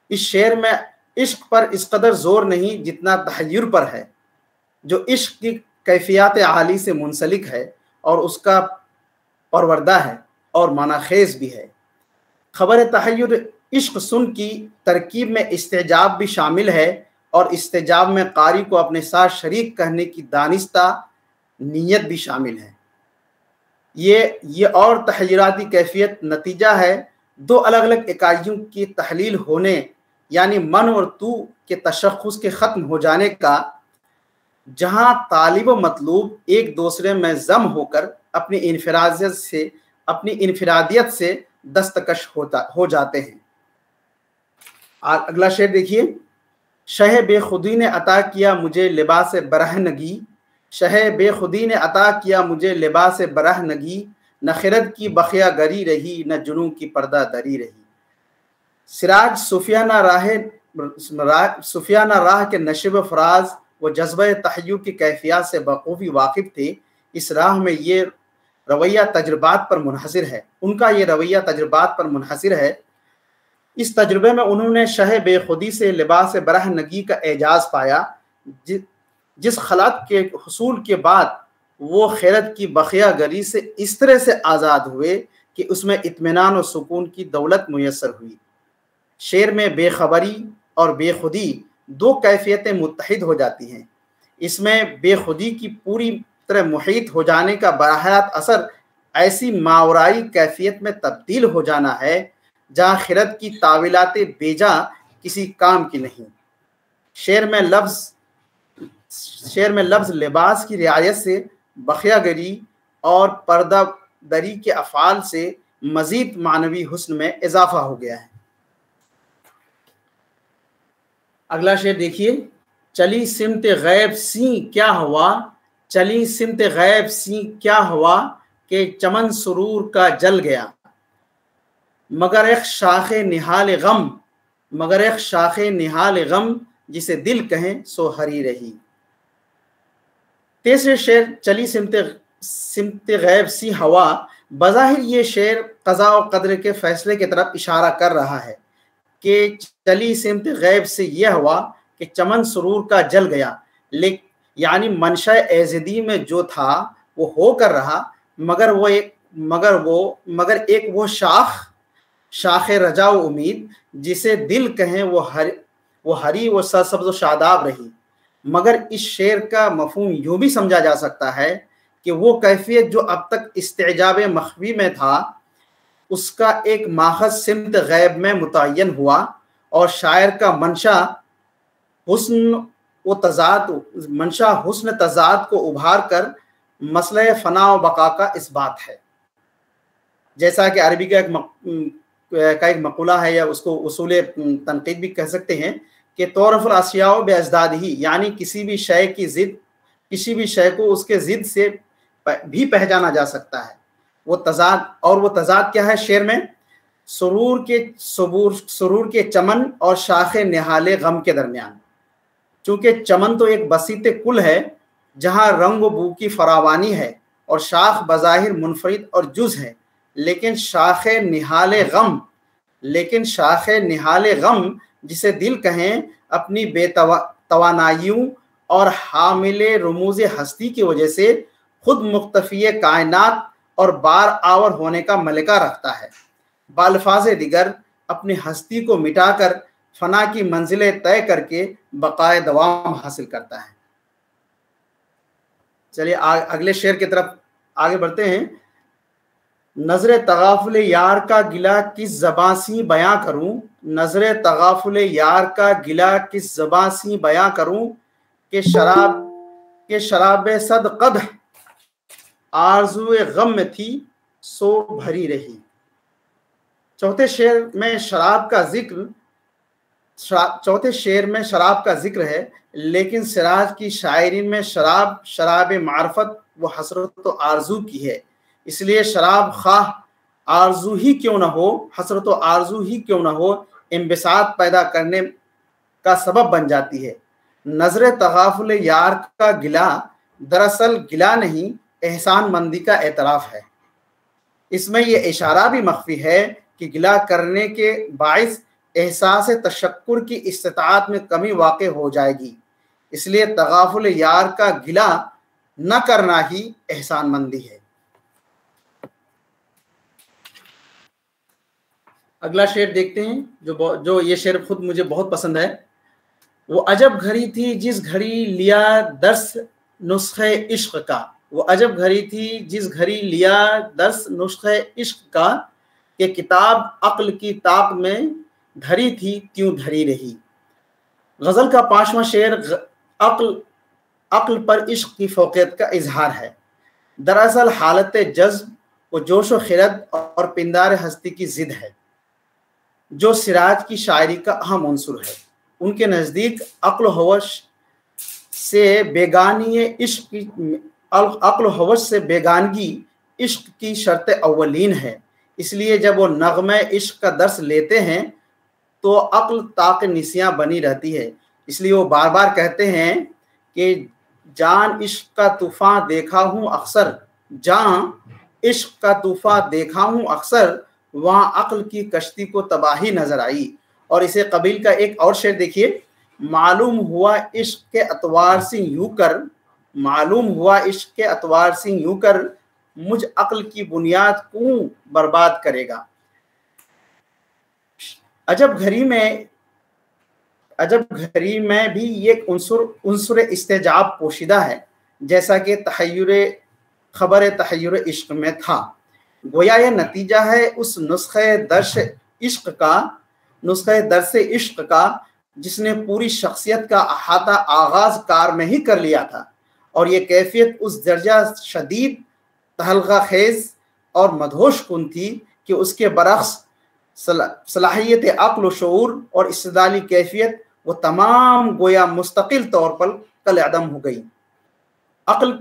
اس شعر میں عشق پر اس قدر زور نہیں جتنا تحیر پر ہے، جو عشق کی کیفیات عالی سے منسلک ہے اور اس کا پروردہ ہے اور معنی خیز بھی ہے۔ خبر تحیر عشق سن کی ترکیب میں استعجاب بھی شامل ہے اور استعجاب میں قاری کو اپنے ساتھ شریک کرنے کی دانستہ نیت بھی شامل ہے۔ یہ اور تحیراتی کیفیت نتیجہ ہے دو الگ الگ اکائیوں کی تحلیل ہونے، یعنی من اور تو کے تشخص کے ختم ہو جانے کا، جہاں طالب و مطلوب ایک دوسرے میں ضم ہو کر اپنی انفرادیت سے دستکش ہو جاتے ہیں۔ اگلا شعر دیکھیے۔ شہ بے خودی نے عطا کیا مجھے لباس برہنگی، شہ بے خودی نے عطا کیا مجھے لباس برہنگی، نہ خرد کی بخیا گری رہی نہ جنوں کی پردہ دری رہی۔ سراج صوفیانہ راہ کے نشیب فراز و جذبہ تحیر کی کیفیات سے بخوبی واقف تھے۔ اس راہ میں یہ رویہ تجربات پر منحصر ہے، ان کا یہ رویہ تجربات پر منحصر ہے۔ اس تجربے میں انہوں نے شہ بے خودی سے لباس برہنگی کا اعجاز پایا، جس خلق کے حصول کے بعد وہ خیرت کی بخیا گری سے اس طرح سے آزاد ہوئے کہ اس میں اطمینان و سکون کی دولت میسر ہوئی۔ شعر میں بے خبری اور بے خودی دو کیفیتیں متحد ہو جاتی ہیں۔ اس میں بے خودی کی پوری طرح محیط ہو جانے کا براہ اثر ایسی ماورائی کیفیت میں تبدیل ہو جانا ہے جہاں خرد کی تعویلات بیجا کسی کام کی نہیں۔ شعر میں لفظ لباس کی رعایت سے بخیا گری اور پردہ دری کے افعال سے مزید معنوی حسن میں اضافہ ہو گیا ہے۔ اگلا شعر دیکھیے۔ چلی سمت غیب سی کیا ہوا، چلی سمت غیب سی کیا ہوا کہ چمن سرور کا جل گیا، مگر ایک شاخ نہال غم، مگر ایک شاخ نہال غم جسے دل کہیں سو ہری رہی۔ تیسرے شعر چلی سمت غیب سی ہوا، بظاہر یہ شعر قضاء و قدر کے فیصلے کی طرف اشارہ کر رہا ہے کہ چلی سمت غیب سے یہ ہوا کہ چمن سرور کا جل گیا، یعنی منشاء ایزدی میں جو تھا وہ ہو کر رہا، مگر ایک وہ شاخ رجا و امید جسے دل کہیں وہ ہری و سرسبز و شاداب رہی۔ مگر اس شعر کا مفہوم یوں بھی سمجھا جا سکتا ہے کہ وہ کیفیت جو اب تک استعجاب مخفی میں تھا، اس کا ایک ماخذ سمت غیب میں متعین ہوا اور شاعر کا منشا حسن تضاد کو ابھار کر مسئلہ فنا و بقا کا اس بات ہے. جیسا کہ عربی کا ایک مقولہ ہے، یا اس کو اصول تنقید بھی کہہ سکتے ہیں، کہ تعرف الاشیاء باضدادہ، یعنی کسی بھی شے کو اس کے ضد سے بھی پہچانا جا سکتا ہے. وہ تضاد کیا ہے شعر میں؟ سرور کے چمن اور شاخ نہال غم کے درمیان. چونکہ چمن تو ایک بسیط کل ہے جہاں رنگ و بو کی فراوانی ہے، اور شاخ بظاہر منفرد اور جز ہے، لیکن شاخ نہال غم جسے دل کہیں، اپنی بے توانائیوں اور حامل رموز ہستی کی وجہ سے خود مختفی کائنات اور بار آور ہونے کا ملکہ رکھتا ہے. بالفاظ دیگر اپنی ہستی کو مٹا کر فنا کی منزلیں طے کر کے بقائے دوام حاصل کرتا ہے. چلیے اگلے شعر کی طرف آگے بڑھتے ہیں. نظر تغافل یار کا گلہ کس زباں سی بیاں کروں، نظر تغافل یار کا گلہ کس زباں سی بیاں کروں، کہ شراب صد قدح آرزو غم میں تھی سو بھری رہی. چوتھے شعر میں شراب کا ذکر ہے، لیکن سراج کی شاعری میں شراب معرفت و حسرت و آرزو کی ہے. اس لیے شراب خواہ آرزو ہی کیوں نہ ہو، حسرت و آرزو ہی کیوں نہ ہو، انبساط پیدا کرنے کا سبب بن جاتی ہے. نظر تغافل یار کا گلہ دراصل گلہ نہیں، احسان مندی کا اعتراف ہے. اس میں یہ اشارہ بھی مخفی ہے کہ گلہ کرنے کے باعث احساس تشکر کی استطاعت میں کمی واقع ہو جائے گی. اس لیے تغافل یار کا گلہ نہ کرنا ہی احسان مندی ہے. اگلا شعر دیکھتے ہیں جو یہ شعر خود مجھے بہت پسند ہے. وہ عجب گھڑی تھی جس گھڑی لیا درس نسخہ عشق کا، وہ عجب گھڑی تھی جس گھڑی لیا درس نسخہ عشق کا، کہ کتاب عقل کی طاق میں دھری تھی تیوں دھری رہی. غزل کا 5واں شعر عقل پر عشق کی فوقیت کا اظہار ہے. دراصل حالت جذب و جوش و خرد اور پندار ہستی کی ضد ہے، جو سراج کی شاعری کا اہم عنصر ہے. ان کے نزدیک عقل و ہوش سے بیگانگی عشق کی شرط اولین ہے. اس لیے جب وہ نغمہ عشق کا درس لیتے ہیں تو عقل طاق نسیاں بنی رہتی ہے. اس لیے وہ بار بار کہتے ہیں کہ جان عشق کا طوفان دیکھا ہوں اکثر، جان عشق کا طوفان دیکھا ہوں اکثر، وہاں عقل کی کشتی کو تباہی نظر آئی. اور اسے قبیل کا ایک اور شعر دیکھیے. معلوم ہوا عشق کے اطوار سے یوں کر، معلوم ہوا عشق کے اطوار سے یوں کر، مجھ عقل کی بنیاد کیوں برباد کرے گا. عجب گھری میں بھی ایک عنصر استجاب پوشیدہ ہے، جیسا کہ خبر تحیر عشق میں تھا. گویا یہ نتیجہ ہے اس نسخہ درس عشق کا جس نے پوری شخصیت کا احاطہ آغاز کار میں ہی کر لیا تھا. اور یہ کیفیت اس درجہ شدید تہلکہ خیز اور مدہوش کن تھی کہ اس کے برعکس صلاحیت عقل و شعور اور استدلالی کیفیت وہ تمام گویا مستقل طور پر کل عدم ہو گئی. عقل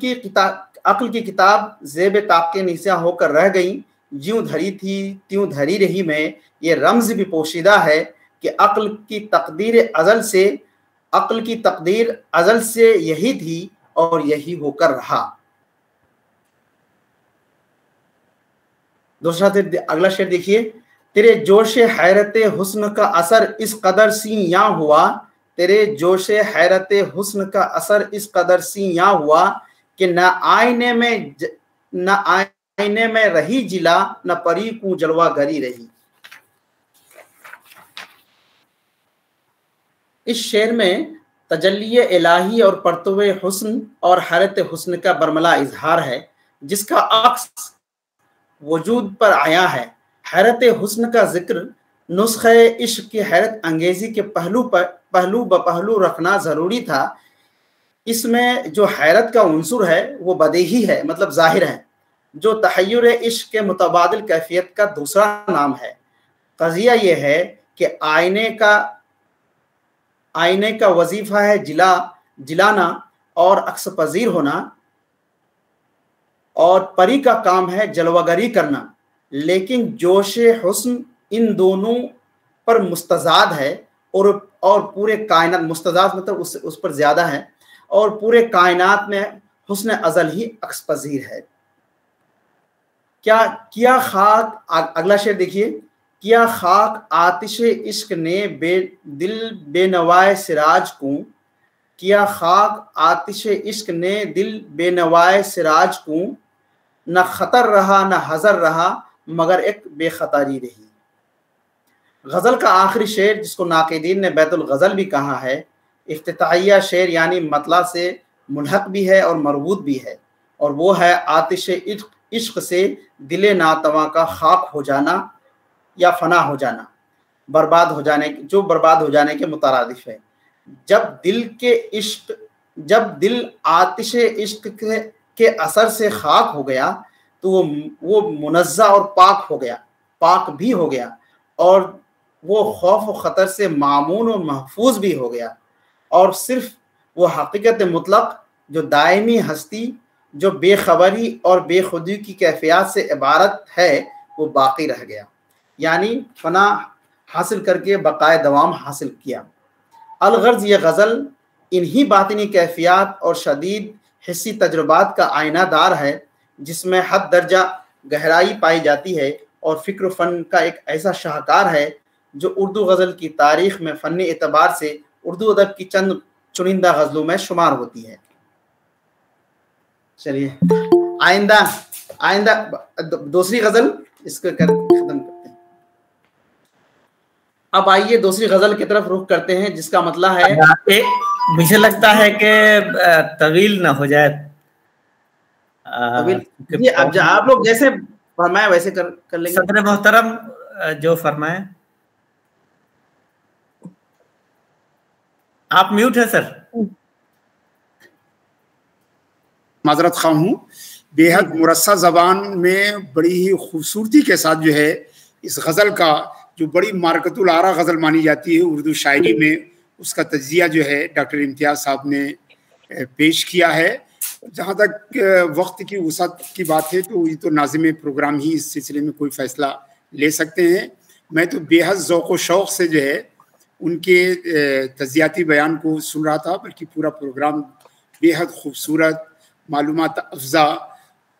کی کتاب زیب طاق نسیاں ہو کر رہ گئیں. جیوں دھری تھی تیوں دھری رہی میں یہ رمز بھی پوشیدہ ہے کہ عقل کی تقدیر ازل سے یہی تھی اور یہی ہو کر رہا. اگلا شعر دیکھیے. تیرے جوش حیرت حسن کا اثر اس قدر سیاں ہوا، تیرے جوش حیرت حسن کا اثر اس قدر سیاں ہوا، کہ نہ آئینے میں رہی جلا، نہ پری کو جلوہ گری رہی. اس شعر میں تجلی الہی اور پرتو حسن اور حیرت حسن کا برملا اظہار ہے، جس کا عکس وجود پر آیا ہے. हैरत हुस्न का जिक्र नुस्खे इश्क की हैरत अंगेजी के पहलू बपहलू रखना ज़रूरी था। इसमें जो हैरत का उन्सुर है वो बदेही है, मतलब ज़ाहिर है, जो तहय्युर इश्क के मुतबादिल कैफियत का दूसरा नाम है। क़ज़िया ये है कि आईने का वजीफ़ा है जिलाना और अक्स पजीर होना, और परी का काम है जलवागरी करना, लेकिन जोश हुस्न इन दोनों पर मुस्तजाद है और पूरे कायनात, मुस्तजाद मतलब उस पर ज़्यादा है, और पूरे कायनात में हुस्न अज़ल ही अक्स पजीर है। क्या खाक, अगला शेर देखिए, क्या खाक आतिश इश्क ने दिल बेनवाए सिराज को, क्या खाक आतिश इश्क ने दिल बेनवाए सिराज को, न खतर रहा न हजर रहा मगर एक बेखतरी रही। गज़ल का आखिरी शेर, जिसको नाक़िदीन ने बैतुल गज़ल भी कहा है, इफ्तिताहिया शेर यानी मतला से मुल्हक भी है और मरबूत भी है, और वो है आतिश इश्क से दिले नातवा का खाक हो जाना या फना हो जाना, बर्बाद हो जाने के मुतरादिफ है। जब दिल आतिश इश्क के असर से खाक हो गया तो वो मुनज़्ज़ा और पाक भी हो गया, और वो खौफ और ख़तर से मामून और महफूज भी हो गया, और सिर्फ वो हकीकत मुतलक जो दायमी हस्ती, जो बेखबरी और बेखुदी की कैफियत से इबारत है, वो बाकी रह गया, यानी फना हासिल करके बकाए दवाम हासिल किया। अलगर्ज ये गज़ल इन्हीं बातिनी कैफियत और शदीद हिस्सी तजुर्बात का आईनादार है, जिसमें हद दर्जा गहराई पाई जाती है, और फ़िक्र फ़न का एक ऐसा शाहकार है जो उर्दू गज़ल की तारीख़ में फ़नी एतबार से उर्दू अदब की चंद चुनिंदा गज़लों में शुमार होती है। चलिए आइंदा दूसरी गज़ल इसको ख़त्म करते हैं। अब आइए दूसरी गज़ल की तरफ रुख करते हैं, जिसका मतलब है, मुझे लगता है कि तवील ना हो जाए। जी, अब आप लोग जैसे फरमाए वैसे कर लेंगे। सदर मोहतरम जो फरमाए। आप म्यूट है सर। माजरत खा हूँ। बेहद मुरस्सा ज़बान में बड़ी ही खूबसूरती के साथ जो है इस गज़ल का, जो बड़ी मार्कतुल आरा गज़ल मानी जाती है उर्दू शायरी में, उसका तज्ज़िया जो है डॉक्टर इम्तियाज़ साहब ने पेश किया है। जहाँ तक वक्त की वसअत की बात है तो ये तो नाज़िम प्रोग्राम ही इस सिलसिले में कोई फ़ैसला ले सकते हैं। मैं तो बेहद ज़ौक़ व शौक़ से जो है उनके तज़्ज़ियाती बयान को सुन रहा था, बल्कि पूरा प्रोग्राम बेहद खूबसूरत, मालूमात अफ़ज़ा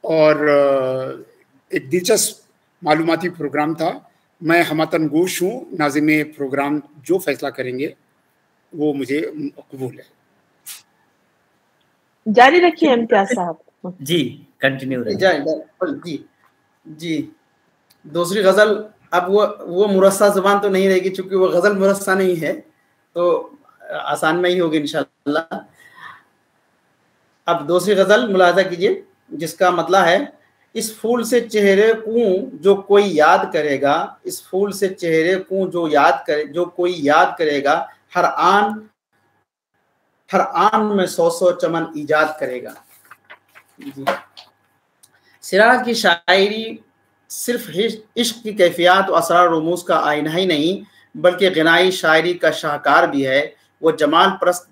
और एक दिलचस्प मालूमाती प्रोग्राम था। मैं हमतन गोश हूँ, नाज़िम प्रोग्राम जो फ़ैसला करेंगे वो मुझे कबूल है। जारी रखिए इम्तियाज़ साहब। जी कंटिन्यू जी। दूसरी गज़ल, अब वो मुरस्सा ज़बान तो नहीं रहेगी, चूँकि वो गज़ल मुरस्सा नहीं है, तो आसान में ही होगी इंशाअल्लाह। अब दूसरी गज़ल मुलाज़ा कीजिए, जिसका मतलब है, इस फूल से चेहरे को जो कोई याद करेगा, इस फूल से चेहरे को जो कोई याद करेगा, हर आन में सौ चमन ईजाद करेगा। सिराज की शायरी सिर्फ इश्क की कैफियत और असरार रमूज का आईना ही नहीं, बल्कि ग़िनाई शायरी का शाहकार भी है। वो जमाल परस्त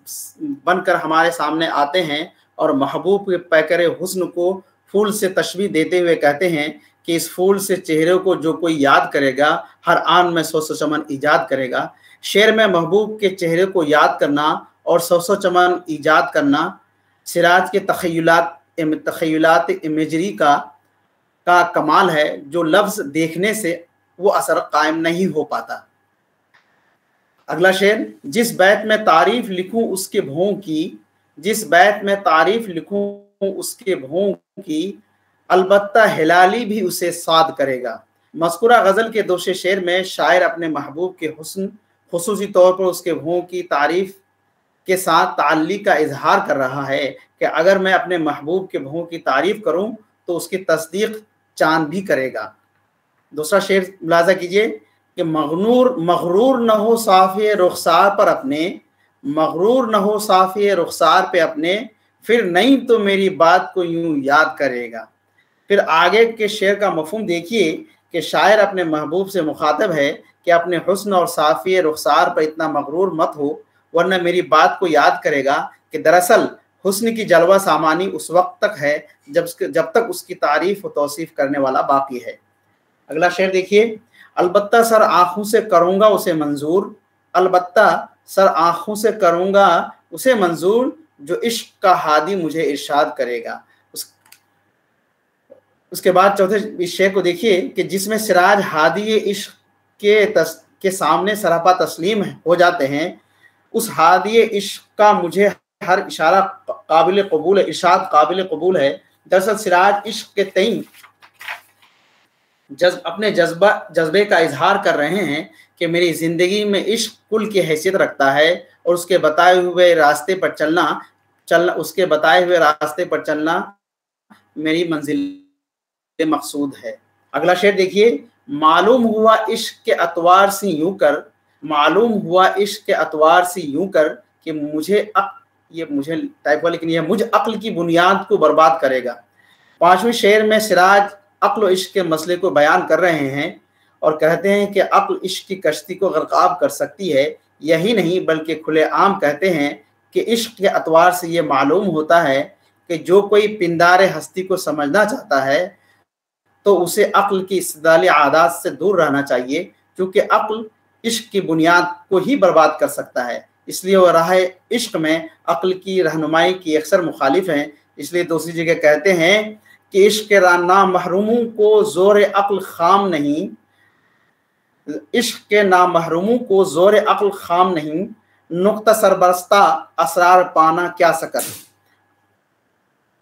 बनकर हमारे सामने आते हैं और महबूब के पैकर हुस्न को फूल से तशबीह देते हुए कहते हैं कि इस फूल से चेहरे को जो कोई याद करेगा, हर आन में सौ चमन ईजाद करेगा। शेर में महबूब के चेहरे को याद करना और सौ चमन ईजाद करना सिराज के तख़य्युलात इमेजरी का कमाल है, जो लफ्ज़ देखने से वो असर कायम नहीं हो पाता। अगला शेर, जिस बैत में तारीफ लिखूं उसके भों की, जिस बैत में तारीफ लिखूं उसके भों की, अलबत्ता हिलाली भी उसे साद करेगा। मज़कूरा गज़ल के दूसरे शेर में शायर अपने महबूब के हुस्न, खुसूसी तौर पर उसके भों की तारीफ के साथ ताल्ली का इजहार कर रहा है कि अगर मैं अपने महबूब के भों की तारीफ करूं तो उसकी तस्दीक चांद भी करेगा। दूसरा शेर मुलाजा कीजिए कि मगरूर न हो साफ़े रुखसार पर अपने, मगरूर न हो साफ़े रुखसार पे अपने, फिर नहीं तो मेरी बात को यूं याद करेगा। फिर आगे के शेर का मफहूम देखिए कि शायर अपने महबूब से मुखातब है कि अपने हुस्न और साफ़े रुखसार पर इतना मगरूर मत हो वरना मेरी बात को याद करेगा कि दरअसल हुस्न की जलवा सामानी उस वक्त तक है जब तक उसकी तारीफ और तौसीफ करने वाला बाकी है। अगला शेर देखिए, अलबत्ता सर आँखों से करूँगा उसे मंजूर, अलबत्ता सर आँखों से करूँगा उसे मंजूर जो इश्क का हादी मुझे इरशाद करेगा। उसके बाद चौथे इस शेर को देखिए कि जिसमें सिराज हादी इश्क के सामने सरापा तस्लीम हो जाते हैं, उस हादी इश्क का मुझे हर इशारा काबिल कबूल है, इरशाद काबिल कबूल है। दरअसल सिराज इश्क के तईं अपने जज्बे का इजहार कर रहे हैं कि मेरी ज़िंदगी में इश्क कुल की हैसियत रखता है और उसके बताए हुए रास्ते पर चलना मेरी मंजिल मकसूद है। अगला शेर देखिए, मालूम हुआ इश्क के अतवार से यूं कर, मालूम हुआ इश्क के अतवार से यूं कर कि मुझे टाइप लेकिन यह मुझ अक्ल की बुनियाद को बर्बाद करेगा। पांचवें शेर में सिराज अक्ल इश्क के मसले को बयान कर रहे हैं और कहते हैं कि अक्ल इश्क की कश्ती को गर्काब कर सकती है। यही नहीं बल्कि खुले आम कहते हैं कि इश्क के अतवार से ये मालूम होता है कि जो कोई पिंदारे हस्ती को समझना चाहता है तो उसे अक्ल की इस्तिदलाली आदात से दूर रहना चाहिए, क्योंकि अक्ल इश्क की बुनियाद को ही बर्बाद कर सकता है। इसलिए वह राह इश्क में अक्ल की रहनुमाई की अक्सर मुखालिफ हैं। इसलिए दूसरी जगह कहते हैं कि इश्क के नामहरूमों को जोर अक्ल खाम नहीं, इश्क के नामहरूमों को जोर अक्ल खाम नहीं, नुक्ता सरबस्ता असरार पाना क्या सकत।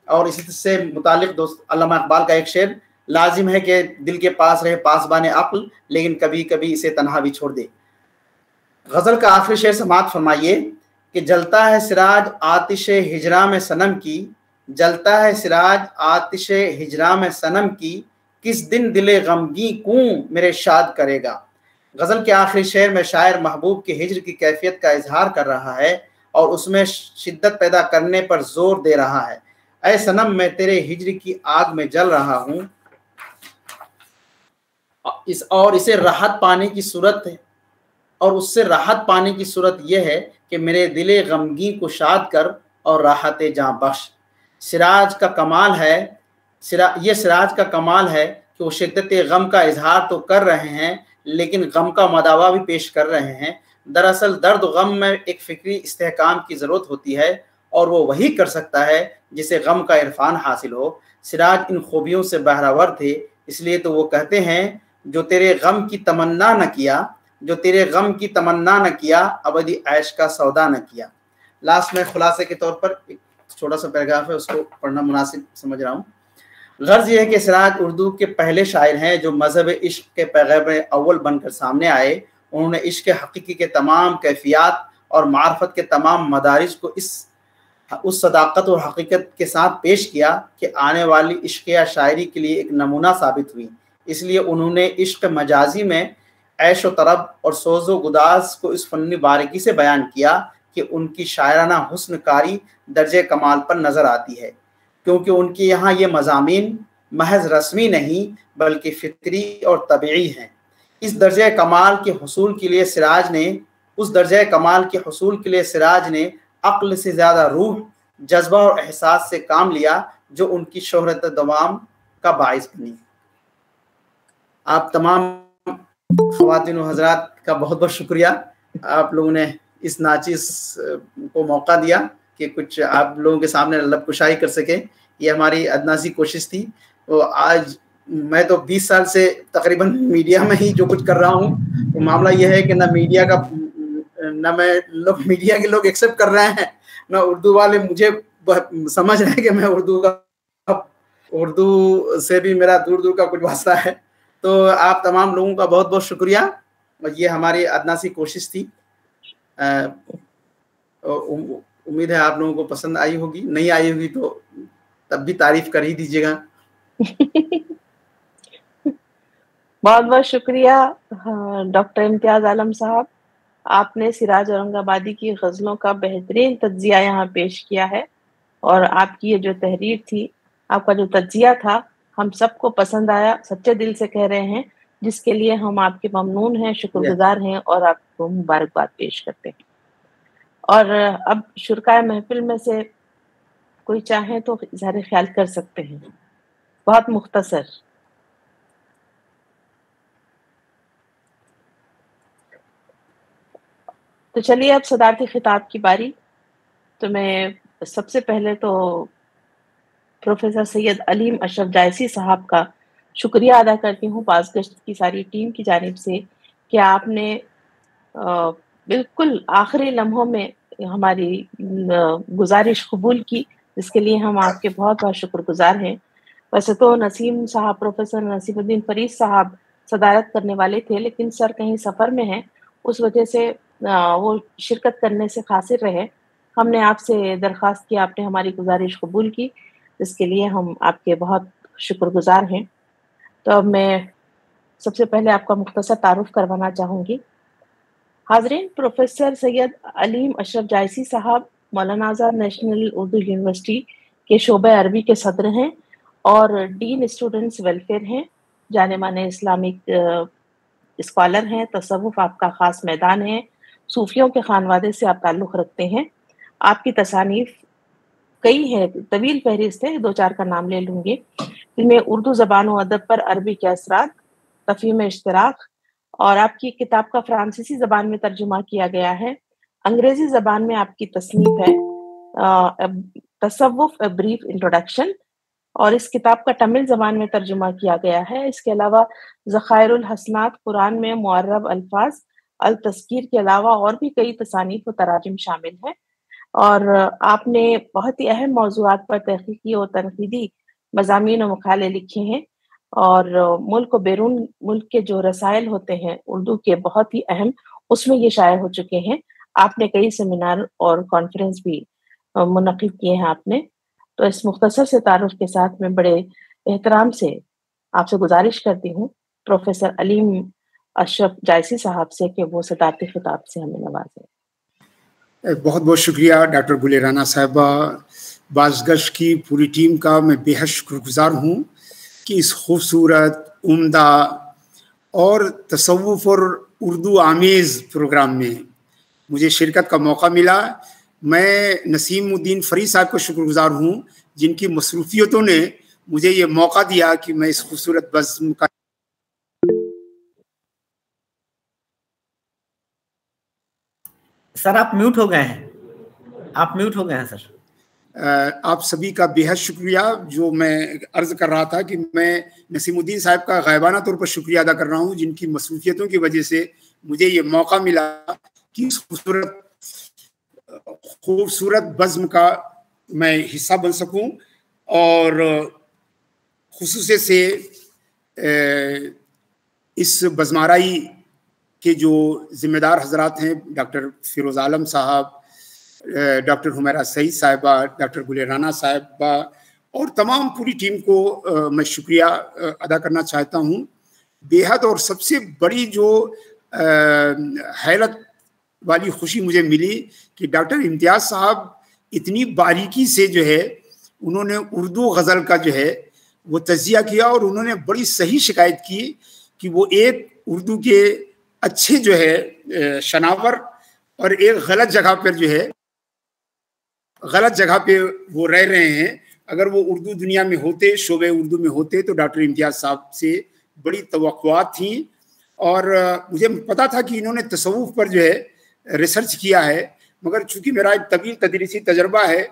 और इसी से मुतालिक दोस्त अल्लामा इकबाल का एक शेर, लाजिम है कि दिल के पास रहे पासबान अक्ल, लेकिन कभी कभी इसे तन्हा भी छोड़ दे। गजल का आखिरी शेर समाअत फरमाइए कि जलता है सिराज आतिशे हिजरा में सनम की, जलता है सिराज आतिशे हिजरा में सनम की, किस दिन दिले गमगी कूं मेरे शाद करेगा। गजल के आखिरी शेर में शायर महबूब के हिज्र की कैफियत का इजहार कर रहा है और उसमें शिद्दत पैदा करने पर जोर दे रहा है। ऐ सनम मैं तेरे हिज्र की आग में जल रहा हूँ, इसे राहत पाने की सूरत है, और उससे राहत पाने की सूरत यह है कि मेरे दिले गमगी को शाद कर और राहत जां बख्श। सिराज का कमाल है, ये सिराज का कमाल है कि वो शिद्दत गम का इजहार तो कर रहे हैं लेकिन गम का मदावा भी पेश कर रहे हैं। दरअसल दर्द गम में एक फिक्री इस्तेहकाम की ज़रूरत होती है और वो वही कर सकता है जिसे गम का इरफान हासिल हो। सिराज इन खूबियों से बहरावर थे, इसलिए तो वो कहते हैं जो तेरे गम की तमन्ना न किया, जो तेरे गम की तमन्ना न किया, अबदी ऐश का सौदा न किया। लास्ट में खुलासे के तौर पर एक छोटा सा पैराग्राफ है, उसको पढ़ना मुनासिब समझ रहा हूँ। गर्ज ये है कि सिराज उर्दू के पहले शायर हैं जो मजहब इश्क के पैगाम अव्वल बनकर सामने आए। उन्होंने इश्क हकीकी के तमाम कैफियत और मार्फत के तमाम मदारिज को उस सदाकत और हकीकत के साथ पेश किया कि आने वाली इश्क या शायरी के लिए एक नमूना साबित हुई। इसलिए उन्होंने इश्क मजाजी में ऐश व तरब और सोज़ो गुदाज को इस फन्नी बारीकी से बयान किया कि उनकी शायराना हुस्नकारी दर्जे कमाल पर नज़र आती है, क्योंकि उनके यहाँ ये मज़ामीन महज रस्मी नहीं बल्कि फितरी और तबीई हैं। इस दर्जे कमाल के हुसूल के लिए सिराज ने अक्ल से ज़्यादा रूह, जज्बा और एहसास से काम लिया जो उनकी शोहरत दवाम का बाइस बनी। आप तमाम ख़वातीन व हज़रात का बहुत बहुत शुक्रिया, आप लोगों ने इस नाचिस को मौका दिया कि कुछ आप लोगों के सामने लब कुशाई कर सके। ये हमारी अदनासी कोशिश थी। तो आज मैं तो 20 साल से तकरीबन मीडिया में ही जो कुछ कर रहा हूँ, तो मामला ये है कि मीडिया के लोग एक्सेप्ट कर रहे हैं, ना उर्दू वाले मुझे समझ रहे हैं कि मैं उर्दू से भी मेरा दूर दूर का कुछ वास्ता है। तो आप तमाम लोगों का बहुत बहुत शुक्रिया। ये हमारी अदनासी कोशिश थी। उम्मीद है आप लोगों को पसंद आई होगी, नहीं आई होगी तो तब भी तारीफ कर ही दीजिएगा। बहुत बहुत शुक्रिया डॉक्टर इम्तियाज आलम साहब, आपने सिराज औरंगाबादी की गज़लों का बेहतरीन तज्जिया यहाँ पेश किया है, और आपकी ये जो तहरीर थी, आपका जो तज्जिया था, हम सबको पसंद आया, सच्चे दिल से कह रहे हैं, जिसके लिए हम आपके ममनून हैं, शुक्रगुजार हैं और आपको मुबारकबाद पेश करते हैं। और अब शुरकाए महफिल में से कोई चाहे तो इज़हार ख्याल कर सकते हैं, बहुत मुख्तसर। तो चलिए अब सदारती खिताब की बारी। तो मैं सबसे पहले तो प्रोफेसर सैयद अलीम अशरफ जायसी साहब का शुक्रिया अदा करती हूँ बाज़गश्त की सारी टीम की जानिब से कि आपने बिल्कुल आखिरी लम्हों में हमारी गुजारिश कबूल की, जिसके लिए हम आपके बहुत बहुत शुक्रगुजार हैं। वैसे तो नसीम साहब, प्रोफेसर नसीमुद्दीन फरीद साहब सदारत करने वाले थे, लेकिन सर कहीं सफ़र में हैं, उस वजह से वो शिरकत करने से कासिर रहे। हमने आपसे दरख्वास्त की, आपने हमारी गुजारिश कबूल की, इसके लिए हम आपके बहुत शुक्रगुजार हैं। तो अब मैं सबसे पहले आपका मुख्तसर तारुफ करवाना चाहूँगी। हाज़रीन, प्रोफेसर सैयद अलीम अशरफ जायसी साहब मौलाना आज़ाद नेशनल उर्दू यूनिवर्सिटी के शोबे अरबी के सदर हैं और डीन स्टूडेंट्स वेलफेयर हैं, जाने माने इस्लामिक स्कॉलर हैं, तसव्वुफ़ आपका ख़ास मैदान है, सूफियों के खानवादे से आप ताल्लुक़ रखते हैं। आपकी तसानीफ़ कई हैं, तवील फहरिस्त है, 2-4 का नाम ले लूँगी। इनमें उर्दू ज़बान व अदब पर अरबी के असरात, तफ़हीम इश्तिराक, और आपकी किताब का फ़्रांसीसी ज़बान में तर्जुमा किया गया है। अंग्रेज़ी ज़बान में आपकी तसनीफ़ है तसव्वुफ़ अ ब्रीफ इंट्रोडक्शन, और इस किताब का तमिल ज़बान में तर्जुमा किया गया है। इसके अलावा ज़खाइरुल हसनात, कुरान में मुअर्रब अल्फाज, अल तज़कीर के अलावा और भी कई तसानीफ़ व तराजिम शामिल हैं। और आपने बहुत ही अहम मौज़ूआत पर तहक़ीक़ी और तनक़ीदी मज़ामीन और मक़ाले लिखे हैं, और मुल्क और बैरून मुल्क के जो रसाइल होते हैं उर्दू के बहुत ही अहम, उसमें ये शाया हो चुके हैं। आपने कई सेमिनार और कॉन्फ्रेंस भी मुनक़िद किए हैं आपने। तो इस मुख्तसर से तारुफ़ के साथ मैं बड़े एहतराम से आपसे गुज़ारिश करती हूँ प्रोफेसर अलीम अशरफ जायसी साहब से कि वो सदारती खिताब से हमें नवाजें। बहुत बहुत शुक्रिया डॉक्टर गुलेराना साहिबा। बाज़गश्त की पूरी टीम का मैं बेहद शुक्रगुजार हूँ कि इस खूबसूरत, उम्दा और तसव्वुफ़ और उर्दू आमेज़ प्रोग्राम में मुझे शिरकत का मौका मिला। मैं नसीमुद्दीन फरीद साहब को शुक्रगुजार हूँ, जिनकी मसरूफियतों ने मुझे ये मौका दिया कि मैं इस खूबसूरत बज़्म का सर आप म्यूट हो गए हैं, आप म्यूट हो गए हैं सर। आप सभी का बेहद शुक्रिया। जो मैं अर्ज़ कर रहा था कि मैं नसीमुद्दीन साहब का गायबाना तौर पर शुक्रिया अदा कर रहा हूँ, जिनकी मसरूफियतों की वजह से मुझे ये मौका मिला कि इस खूबसूरत बज़्म का मैं हिस्सा बन सकूं। और खुसूसी से इस बज़माराई के जो ज़िम्मेदार हज़रात हैं, डॉक्टर फ़िरोज़ आलम साहब, डॉक्टर हुमैरा सईद साहिबा, डॉक्टर गुलेराना साहिबा और तमाम पूरी टीम को मैं शुक्रिया अदा करना चाहता हूँ बेहद। और सबसे बड़ी जो हैरत वाली खुशी मुझे मिली कि डॉक्टर इम्तियाज़ साहब इतनी बारीकी से जो है उन्होंने उर्दू गज़ल का जो है वो तज़किया किया, और उन्होंने बड़ी सही शिकायत की कि वो एक उर्दू के अच्छे जो है शनावर और एक गलत जगह पर जो है गलत जगह पे वो रह रहे हैं। अगर वो उर्दू दुनिया में होते, शोबे उर्दू में होते, तो डॉक्टर इम्तियाज़ साहब से बड़ी तवक्कुआत थी। और मुझे पता था कि इन्होंने तसव्वुफ़ पर जो है रिसर्च किया है, मगर चूँकि मेरा एक तवील तदरीसी तजर्बा है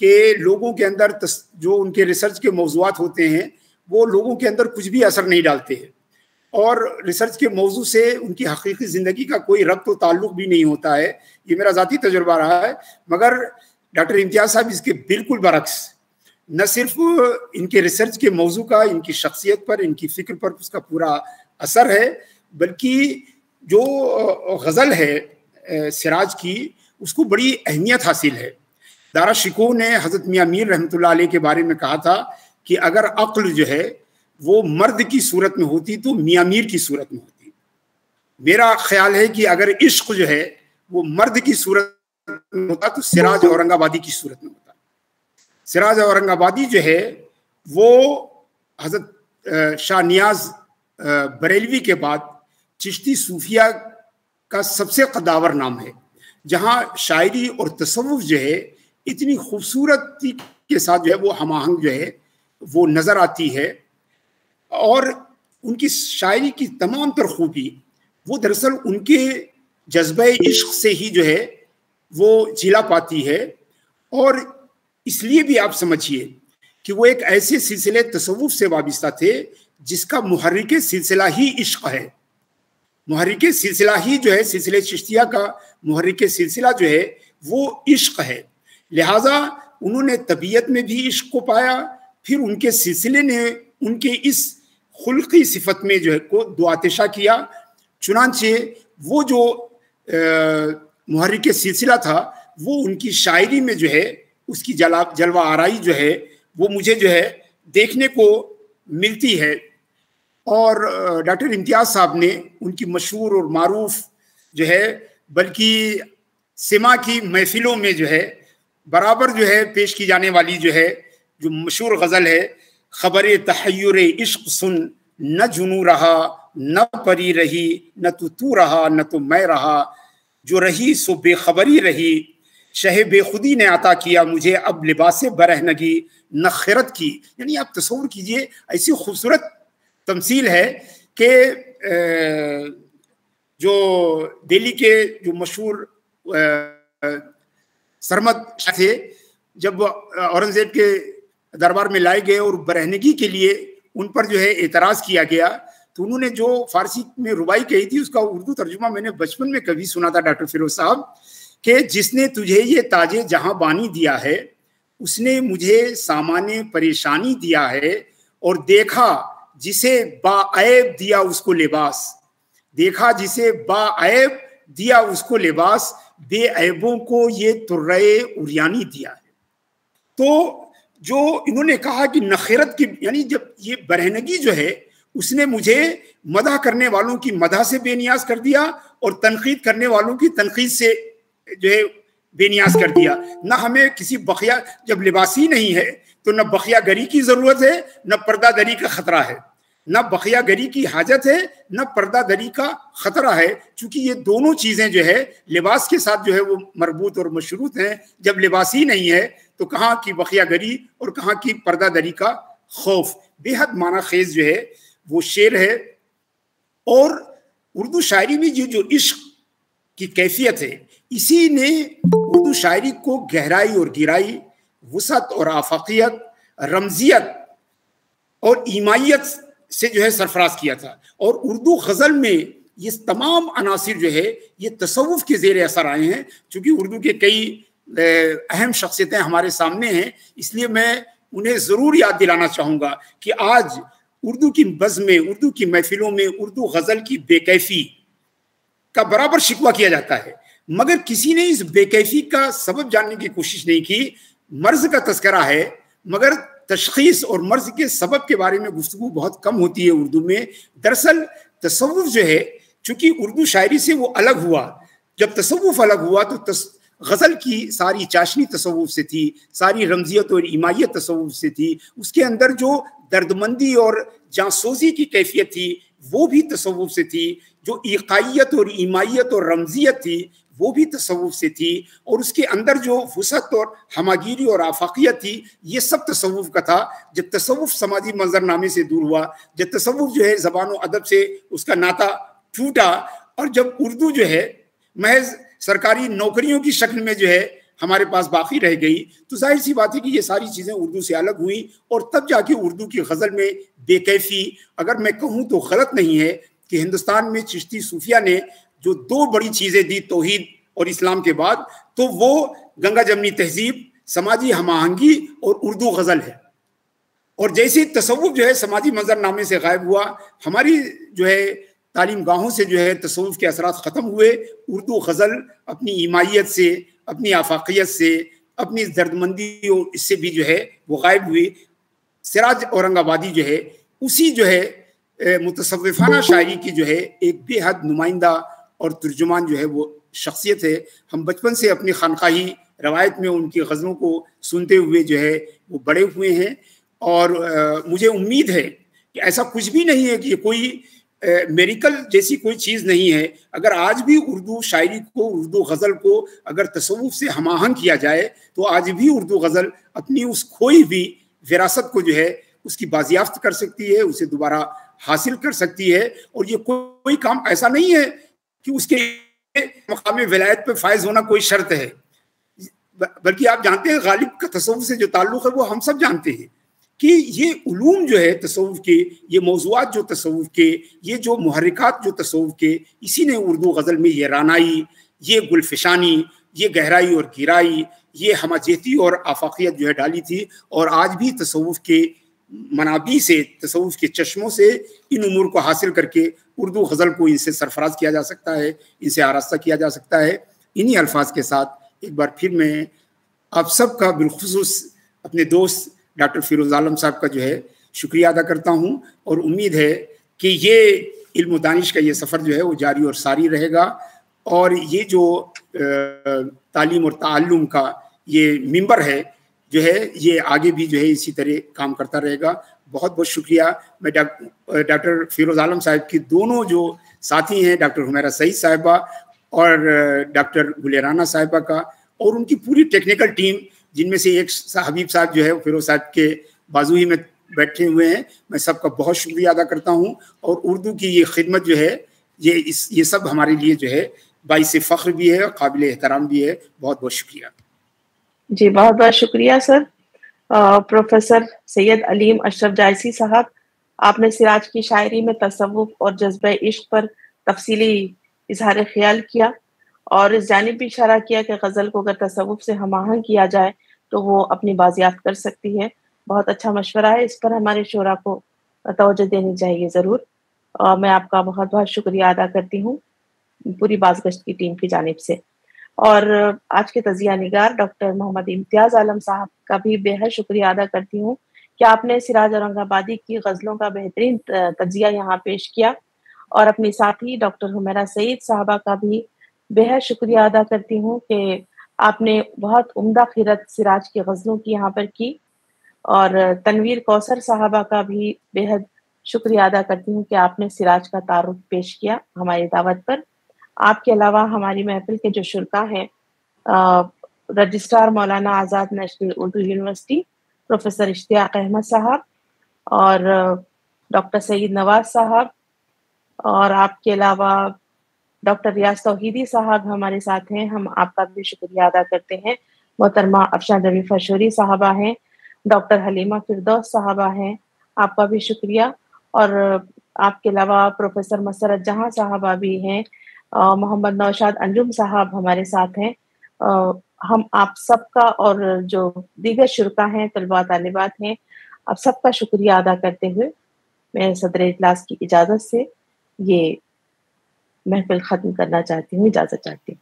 कि लोगों के अंदर जो उनके रिसर्च के मौज़ूआत होते हैं वो लोगों के अंदर कुछ भी असर नहीं डालते हैं, और रिसर्च के मौजू से उनकी हकीकी ज़िंदगी का कोई रब्त व ताल्लुक़ भी नहीं होता है। ये मेरा ज़ाती तजुर्बा रहा है। मगर डॉक्टर इम्तियाज़ साहब इसके बिल्कुल बरक्स, न सिर्फ इनके रिसर्च के मौजू का इनकी शख्सियत पर, इनकी फ़िक्र पर उसका पूरा असर है, बल्कि जो गज़ल है सिराज की उसको बड़ी अहमियत हासिल है। दारा शिकोह ने हज़रत मियां मीर रहमतुल्लाह अलैह के बारे में कहा था कि अगर अक्ल जो है وہ مرد کی صورت میں ہوتی تو میاں میر کی صورت میں ہوتی. میرا خیال ہے کہ اگر عشق جو ہے وہ مرد کی صورت میں ہوتا تو سراج اورنگ آبادی کی صورت میں ہوتا. سراج اورنگ آبادی جو ہے وہ حضرت شاہ نیاز بریلوی کے بعد چشتی صوفیہ کا سب سے قداور نام ہے، جہاں شاعری اور تصوف جو ہے اتنی خوبصورتی کے ساتھ جو ہے وہ ہم آہنگ جو ہے وہ نظر آتی ہے، اور ان کی شاعری کی تمام تر خوبی وہ دراصل ان کے جذبہ عشق سے ہی جو ہے وہ جلا پاتی ہے. اور اس لیے بھی آپ سمجھیے کہ وہ ایک ایسے سلسلے تصوف سے وابستہ تھے جس کا محرک سلسلہ ہی عشق ہے. محرک سلسلہ ہی جو ہے سلسلے چشتیہ کا محرک سلسلہ جو ہے وہ عشق ہے. لہٰذا انہوں نے طبیعت میں بھی عشق کو پایا، پھر ان کے سلسلے نے ان کے اس خلقی صفت میں جو ہے کو دو آتشہ کیا. چنانچہ وہ جو محرک سلسلہ تھا وہ ان کی شاعری میں جو ہے اس کی جلوہ آرائی جو ہے وہ مجھے جو ہے دیکھنے کو ملتی ہے. اور ڈاکٹر امتیاز صاحب نے ان کی مشہور اور معروف جو ہے بلکہ سما کی محفلوں میں جو ہے برابر جو ہے پیش کی جانے والی جو ہے جو مشہور غزل ہے، خبر تحیر عشق سن نہ جنو رہا نہ پری رہی نہ تو رہا نہ تو میں رہا، جو رہی سو بے خبری رہی، شہ بے خودی نے عطا کیا مجھے اب لباس برہنگی نہ خیرت کی. یعنی آپ تصور کیجئے ایسی خوبصورت تمثیل ہے کہ جو دہلی کے جو مشہور سرمد تھے جب اورنگزیب کے دربار میں لائے گئے اور برہنگی کے لیے ان پر جو ہے اعتراض کیا گیا تو انہوں نے جو فارسی میں ربائی کہی تھی اس کا اردو ترجمہ میں نے بچپن میں کبھی سنا تھا ڈاکٹر فیروز صاحب کہ جس نے تجھے یہ تاج جہاں بانی دیا ہے اس نے مجھے سامان پریشانی دیا ہے، اور دیکھا جسے با عیب دیا اس کو لباس، دیکھا جسے با عیب دیا اس کو لباس، بے عیبوں کو یہ ترے اریانی دیا ہے. تو جو انہوں نے کہا کہ نخیرت کی، یعنی جب یہ برہنگی جو ہے اس نے مجھے مدح کرنے والوں کی مدح سے بے نیاز کر دیا اور تنقید کرنے والوں کی تنقید سے جو ہے بے نیاز کر دیا. نہ ہمیں کسی بخیا، جب لباس ہی نہیں ہے تو نہ بخیا گری کی ضرورت ہے نہ پردہ دری کا خطرہ ہے، نہ بخیا گری کی حاجت ہے نہ پردہ دری کا خطرہ ہے، چونکہ یہ دونوں چیزیں جو ہے لباس کے ساتھ جو ہے وہ مربوط اور مشروط ہیں. جب لباس ہی نہیں ہے تو کہاں کی بخیا گری اور کہاں کی پردہ دری کا خوف. بے حد معنی خیز جو ہے وہ شعر ہے. اور اردو شاعری میں جو عشق کی کیفیت ہے اسی نے اردو شاعری کو گہرائی اور گہرائی، وسعت اور آفاقیت، رمزیت اور ایمائیت سے جو ہے سرفراز کیا تھا. اور اردو غزل میں یہ تمام عناصر جو ہے یہ تصوف کے زیر اثر آئے ہیں. چونکہ اردو کے کئی اہم شخصیتیں ہمارے سامنے ہیں اس لیے میں انہیں ضرور یاد دلانا چاہوں گا کہ آج اردو کی بزم میں، اردو کی محفلوں میں اردو غزل کی بے کیفی کا برابر شکوہ کیا جاتا ہے، مگر کسی نے اس بے کیفی کا سبب جاننے کی کوشش نہیں کی. مرض کا تذکرہ ہے مگر تشخیص اور مرض کے سبب کے بارے میں گفتگو بہت کم ہوتی ہے اردو میں. دراصل تصوف جو ہے چونکہ اردو شاعری سے وہ الگ ہوا، جب تصوف الگ ہوا تو غزل کی ساری چاشنی تصوف سے تھی، ساری رمزیت اور ایمائیت تصوف سے تھی. اس کے اندر جو دردمندی اور جانسوزی کی کیفیت تھی وہ بھی تصوف سے تھی، جو ایقائیت اور ایمائیت اور رمزیت تھی وہ بھی تصوف سے تھی، اور اس کے اندر جو وسعت اور ہماگیری اور آفاقیت تھی یہ سب تصوف کا تھا. جب تصوف سماجی منظرنامے سے دور ہوا، جب تصوف جو ہے زبان و ادب سے اس کا ناطہ ٹوٹا، اور جب اردو جو ہے محض سرکاری نوکریوں کی شکل میں جو ہے ہمارے پاس باقی رہ گئی، تو ظاہر سی بات ہے کہ یہ ساری چیزیں اردو سے الگ ہوئیں. اور تب جا کے اردو کی غزل میں بے کیفی، اگر میں کہوں تو غلط نہیں ہے کہ ہندوستان میں چشتی صوفیہ نے جو دو بڑی چیزیں دی توحید اور اسلام کے بعد، تو وہ گنگا جمنی تہذیب، سماجی ہم آہنگی اور اردو غزل ہے. اور جیسے تصوف جو ہے سماجی منظرنامے سے غائب ہوا، ہماری جو ہے تعلیم گاہوں سے جو ہے تصوف کے اثرات ختم ہوئے، اردو غزل اپنی ایمائیت سے، اپنی آفاقیت سے، اپنی دردمندی اور اس سے بھی جو ہے وہ غائب ہوئی. سراج اورنگ آبادی جو ہے उसी जो है मुतसव्विफाना शायरी की जो है एक बेहद नुमाइंदा और तर्जुमान जो है वो शख्सियत है। हम बचपन से अपनी खानकाही रवायत में उनकी गज़लों को सुनते हुए जो है वो बड़े हुए हैं, और मुझे उम्मीद है कि ऐसा कुछ भी नहीं है कि ये कोई मेरिकल जैसी कोई चीज़ नहीं है। अगर आज भी उर्दू शायरी को, उर्दू गज़ल को अगर तसव्वुफ से हमाहंग किया जाए तो आज भी उर्दू गज़ल अपनी उस खोई हुई विरासत को जो है उसकी बाजियाफ्त कर सकती है, उसे दोबारा हासिल कर सकती है। और ये कोई काम ऐसा नहीं है कि उसके मकाम विलायत पे फायज होना कोई शर्त है, बल्कि आप जानते हैं गालिब का तसव्वुफ से जो ताल्लुक़ है वो हम सब जानते हैं कि ये उलूम जो है तसव्वुफ के, ये मौज़ूआत जो तसव्वुफ के, ये जो मुहर्रिकात जो तसव्वुफ के, इसी ने उर्दू गज़ल में ये रानाई, ये गुलफिशानी, ये गहराई और गिराई, ये हमजेती और आफाकियत जो है डाली थी। और आज भी तसव्वुफ के मनाबी से, तसव्वुफ के चश्मों से इन उमूर को हासिल करके उर्दू गज़ल को इनसे सरफराज किया जा सकता है, इनसे आरास्ता किया जा सकता है। इन्हीं अल्फाज के साथ एक बार फिर मैं आप सब का बिलखुसूस अपने दोस्त डॉक्टर फिरोज आलम साहब का जो है शुक्रिया अदा करता हूँ, और उम्मीद है कि ये इल्म दानिश का ये सफ़र जो है वो जारी और सारी रहेगा, और ये जो तालीम और ताल्लुम का ये मिंबर है जो है ये आगे भी जो है इसी तरह काम करता रहेगा। बहुत बहुत शुक्रिया। मैं डॉक्टर फिरोज आलम साहब की दोनों जो साथी हैं, डॉक्टर हुमैरा सईद साहिबा और डॉक्टर गुलेराना साहिबा का, और उनकी पूरी टेक्निकल टीम, जिनमें से एक हबीब साहब जो है फिरोज साहब के बाजू ही में बैठे हुए हैं, मैं सबका बहुत शुक्रिया अदा करता हूँ। और उर्दू की ये खिदमत जो है ये सब हमारे लिए जो है बाइस फ़ख्र भी है और काबिल एहतराम भी है। बहुत बहुत शुक्रिया जी। बहुत बहुत शुक्रिया सर। प्रोफेसर सैयद अलीम अशरफ जायसी साहब, आपने सिराज की शायरी में तसव्वुफ और जज्बे इश्क पर तफसीली इजहार ख्याल किया और इस जानिब भी इशारा किया कि गज़ल को अगर तसव्वुफ से हमाहंग किया जाए तो वो अपनी बाजियाफ्त कर सकती है। बहुत अच्छा मशवरा है, इस पर हमारे शोरा को तवज्जो देनी चाहिए ज़रूर। मैं आपका बहुत बहुत शुक्रिया अदा करती हूँ पूरी बाज़गश्त की टीम की जानिब से। और आज के तज़िया निगार डॉक्टर मोहम्मद इम्तियाज़ आलम साहब का भी बेहद शुक्रिया अदा करती हूँ कि आपने सिराज औरंगाबादी की गज़लों का बेहतरीन तज़िया यहाँ पेश किया, और अपनी साथी डॉक्टर हुमैरा सईद साहबा का भी बेहद शुक्रिया अदा करती हूँ कि आपने बहुत उम्दा क़िरत सिराज की गज़लों की यहाँ पर की, और तनवीर कौसर साहबा का भी बेहद शुक्रिया अदा करती हूँ कि आपने सिराज का तारुफ पेश किया हमारी दावत पर। आपके अलावा हमारी महफिल के जो शुरका हैं, registrar Maulana Azad national Urdu university professor Ishtiaq Ahmed Sahab और डॉक्टर सईद नवाज साहब, और आपके अलावा डॉक्टर रियाज तौहीदी साहब हमारे साथ हैं, हम आपका भी शुक्रिया अदा करते हैं। मोहतरमा अफशान रवी फशोरी साहबा हैं, डॉक्टर हलीमा फिरदौस साहबा हैं, आपका भी शुक्रिया। और आपके अलावा प्रोफेसर मसरत जहां साहबा भी हैं, मोहम्मद नौशाद अंजुम साहब हमारे साथ हैं। हम आप सबका और जो दीगर शुरका हैं, तलबा तालिबात हैं, आप सबका शुक्रिया अदा करते हुए मैं सदर इजलास की इजाज़त से ये महफिल ख़त्म करना चाहती हूँ, इजाज़त चाहती हूँ।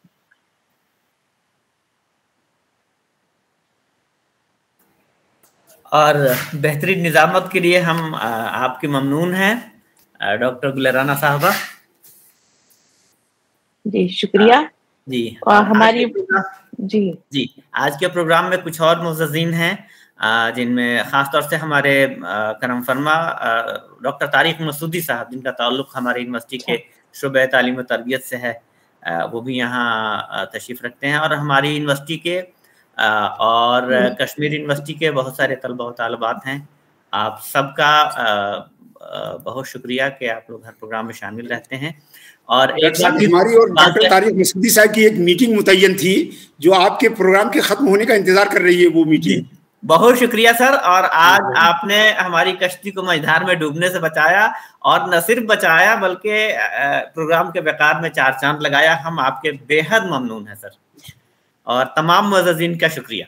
और बेहतरीन निज़ामत के लिए हम आपके ममनून हैं डॉक्टर गुलेराना साहबा। जी शुक्रिया जी। और हमारी जी आज के प्रोग्राम में कुछ और मुअज़्ज़ज़ीन हैं, जिनमें ख़ास तौर से हमारे करम फरमा डॉक्टर तारिक मसूदी साहब, जिनका ताल्लुक़ हमारे यूनिवर्सिटी के शुबे तालीम और तरबियत से है, वो भी यहाँ तशरीफ़ रखते हैं। और हमारी यूनिवर्सिटी के और कश्मीर यूनिवर्सिटी के बहुत सारे तलबा और तालिबात हैं। आप सबका बहुत शुक्रिया कि आप लोग हर प्रोग्राम में शामिल रहते हैं। और एक बार हमारी और डॉक्टर तारिक मसूदी साहब की एक मीटिंग मुतय्यन थी जो आपके प्रोग्राम के खत्म होने का इंतजार कर रही है, वो मीटिंग। बहुत शुक्रिया सर। और आज आपने हमारी कश्ती को मझधार में डूबने से बचाया, और न सिर्फ बचाया बल्कि प्रोग्राम के वक़ार में 4 चांद लगाया। हम आपके बेहद ममनून हैं सर, और तमाम मुअज़्ज़ज़ीन का शुक्रिया।